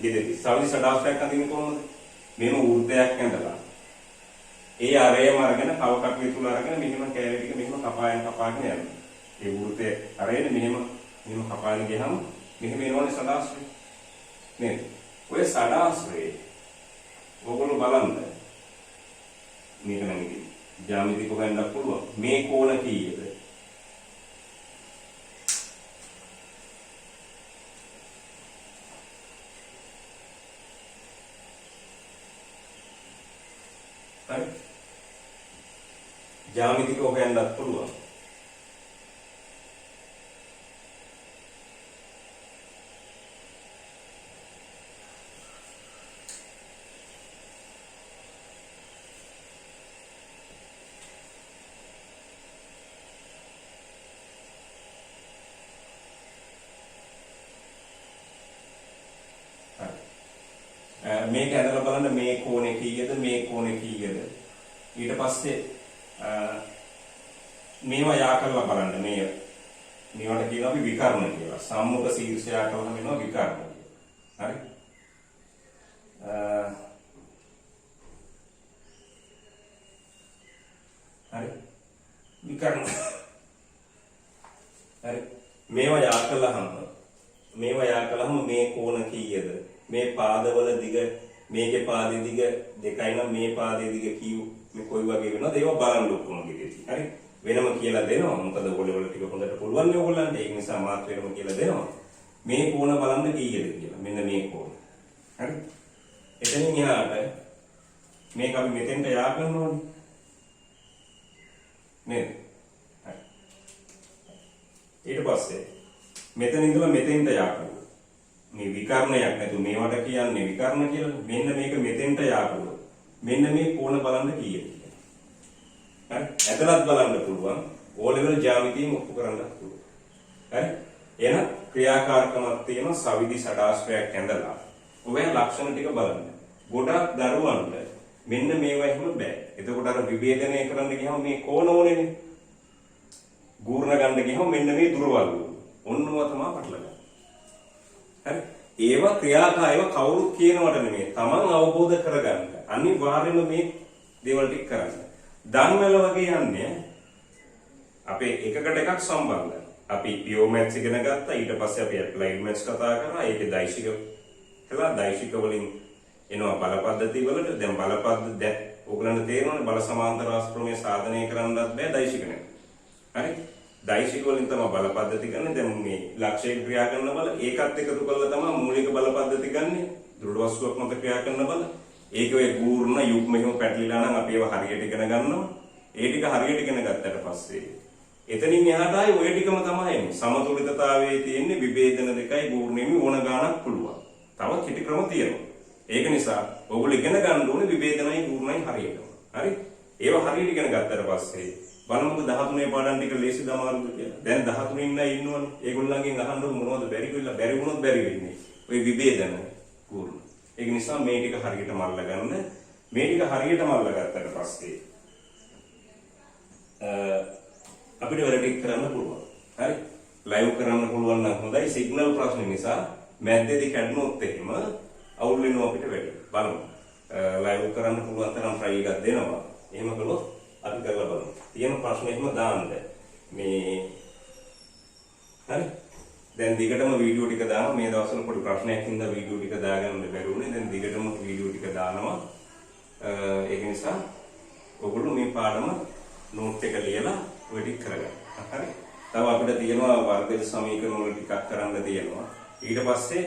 Speaker 1: ගෙදෙද්දී සවිදි ෂඩාශ්‍රයක් අඳින්න කොහොමද? මෙහෙම ඌර්ධයක් ඇඳලා. ඒ අරයම අරගෙන කව කටුවේ තුල අරගෙන මෙහෙම කැලේ ටික මෙහෙම කපාගෙන යනවා. ඒ ඌර්ධය අරගෙන මෙහෙම කපාගෙන ගියහම මෙහෙම එනවනේ ෂඩාශ්‍රය. නේද? ඔය ෂඩාශ්‍රයේ ඕගොල්ලෝ බලන්න මේක නම් ඉතින් ජ්‍යාමිතික හොයන්න පුළුවන්. මේ කෝණ කීයද? හරි? ජ්‍යාමිතික හොයන්නත් පුළුවන්. මේක ඇදලා බලන්න මේ කෝණේ කීයද මේ කෝණේ කීයද ඊට පස්සේ මේවා යා කරලා බලන්න මේවට කියනවා අපි විකර්ණ කියලා. සම්මුඛ ශීර්ෂය යා කරලා වෙනවා විකර්ණ කියලා. හරි? හරි? විකර්ණ. හරි? මේවා යා කළාම මේ කෝණ කීයද? මේ පාදවල දිග මේකේ පාදයේ දිග දෙකයි නම් මේ පාදයේ දිග කීව මේ කොයි වගේ වෙනවද ඒවා බලන්න ඔක්කොම ගෙදෙති. හරි? වෙනම කියලා දෙනවා. මොකද ඔයගොල්ලෝ ටික හොඳට පුළුවන් නේ ඔයගොල්ලන්ට. ඒක නිසා මාත් වෙනම කියලා දෙනවා. මේ කෝණ බලන්න කීයද කියලා. මෙන්න මේ කෝණ. හරි? එතනින් එහාට මේක අපි මෙතෙන්ට යා කරන්න ඕනේ. නේද? හරි. ඊට පස්සේ මෙතන ඉඳලා මෙතෙන්ට යා කරනවා. මේ විකර්ණයක් නැතු මේවට කියන්නේ විකර්ණ කියලා. මෙන්න මේක මෙතෙන්ට යා කරනවා. මෙන්න මේ කෝණ බලන්න කීයද කියලා. හරි? ඇදලත් බලන්න පුළුවන්. ඕ ලෙවල් ජ්‍යාමිතියෙන් ඔප්පු කරන්න පුළුවන්. හරි? එහෙනම් ක්‍රියාකාරකමක් තියෙන සවිදි ෂඩාශ්‍රයක් ඇඳලා ඔය ලක්ෂණ ටික බලන්න. ගොඩක් දරුවන්ට මෙන්න මේවා එහෙම බෑ. එතකොට අර විභේදනය කරන්න ගියාම මේ කෝණ ඕනේනේ. ගූර්ණ ගන්න ගියාම මෙන්න මේ දුරවල්. ඔන්නව තමයි පටලගන්නේ. හරි? ඒවා ක්‍රියාකාරීව කවුරුත් කියනවට නෙමෙයි. Taman අවබෝධ කරගන්න. අනිවාර්යයෙන්ම මේ දේවල් ටික කරන්න. ධම්මල වගේ යන්නේ අපේ එකකට එකක් සම්බන්ධයි. අපි pure maths ඉගෙන ගත්තා. ඊට පස්සේ අපි applied maths කතා කරා. ඒකේ දෛශික කළා. දෛශික වලින් එනවා බල පද්ධති වලට. දැන් බල පද්ධති ඕගලන්ට තේරෙනවනේ බල සමාන්තර රාශි ප්‍රමේය සාධනය කරන්නත් බෑ දෛශික නැහැ. හරි? දෛශික වලින් තමයි බල පද්ධති ගන්න. දැන් මේ ලක්ෂයක ක්‍රියා කරන බල ඒකත් එකතු කරලා තමයි මූලික බල පද්ධති ගන්න. දෘඩ වස්තුවක් මත ක්‍රියා කරන බල. ඒක ඔය ගූර්ණ යුග්ම එහෙම පැටලිලා නම් අපි ඒවා හරියට ඉගෙන ගන්නවා. ඒ ටික හරියට ඉගෙන ගත්තට පස්සේ එතනින් එහාට ආයේ ඔය ටිකම තමයි එන්නේ. සමතුලිතතාවයේ තියෙන්නේ විභේදන දෙකයි ගූර්ණෙමි ඕන ගානක් පුළුවන්. තව කිටි ක්‍රම තියෙනවා. ඒක නිසා ඔයගොල්ලෝ ඉගෙන ගන්න ඕනේ විභේදනයි ගූර්ණයි හරියටම. හරි? ඒවා හරියට ඉගෙන ගත්තට පස්සේ බලමුකෝ 13 පාඩම් ටික ලේසිද අමාරුද කියලා. දැන් 13 ඉන්නයි ඉන්නවනේ. ඒගොල්ලන්ගෙන් අහන්න මොනවද බැරි කියලා. බැරි වුණොත් බැරි වෙන්නේ. ඔය විභේදන ගූර්ණ. ඒක නිසා මේ ටික හරියට මල්ල ගන්න. මේ ටික හරියට මල්ල ගත්තට පස්සේ අපිට වැඩ කරන්න පුළුවන්. හරි? ලයිව් කරන්න පුළුවන් නම් හොඳයි. සිග්නල් ප්‍රශ්න නිසා මැද්දේදී කැඩුනොත් එහෙම අවුල් වෙනවා අපිට වැඩි. බලමු. ලයිව් කරන්න පුළුවන් තරම් try එකක් දෙනවා. එහෙම කළොත් අපි කරලා බලමු. තියෙන ප්‍රශ්න එහෙම දාන්න. මේ හරි? දැන් දිගටම වීඩියෝ ටික දානවා. මේ දවස්වල පොඩි ප්‍රශ්නයක් හින්දා වීඩියෝ ටික දාගන්න බැරි වුණේ. දැන් දිගටම වීඩියෝ ටික දානවා. ඒක නිසා ඔයගොල්ලෝ මේ පාඩම නෝට් එක ලියලා ඔය ටික කරගන්න. හරි? තව අපිට තියෙනවා වර්ග සමීකරණ වල ටිකක් කරන්න තියෙනවා. ඊට පස්සේ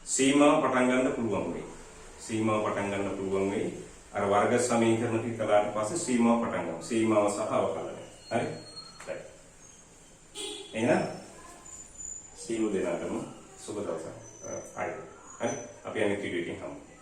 Speaker 1: සීමාව පටන් ගන්න පුළුවන් වෙයි. සීමාව පටන් ගන්න පුළුවන් වෙයි. අර වර්ග සමීකරණ ටික කළාට පස්සේ සීමාව පටන් ගන්න. සීමාව සහ අවකලනය. හරි? right. එහෙනම් සියලු දෙනාටම සුබ දවසක්. හරි. අපි අනිත් වීඩියෝ එකෙන් හමු.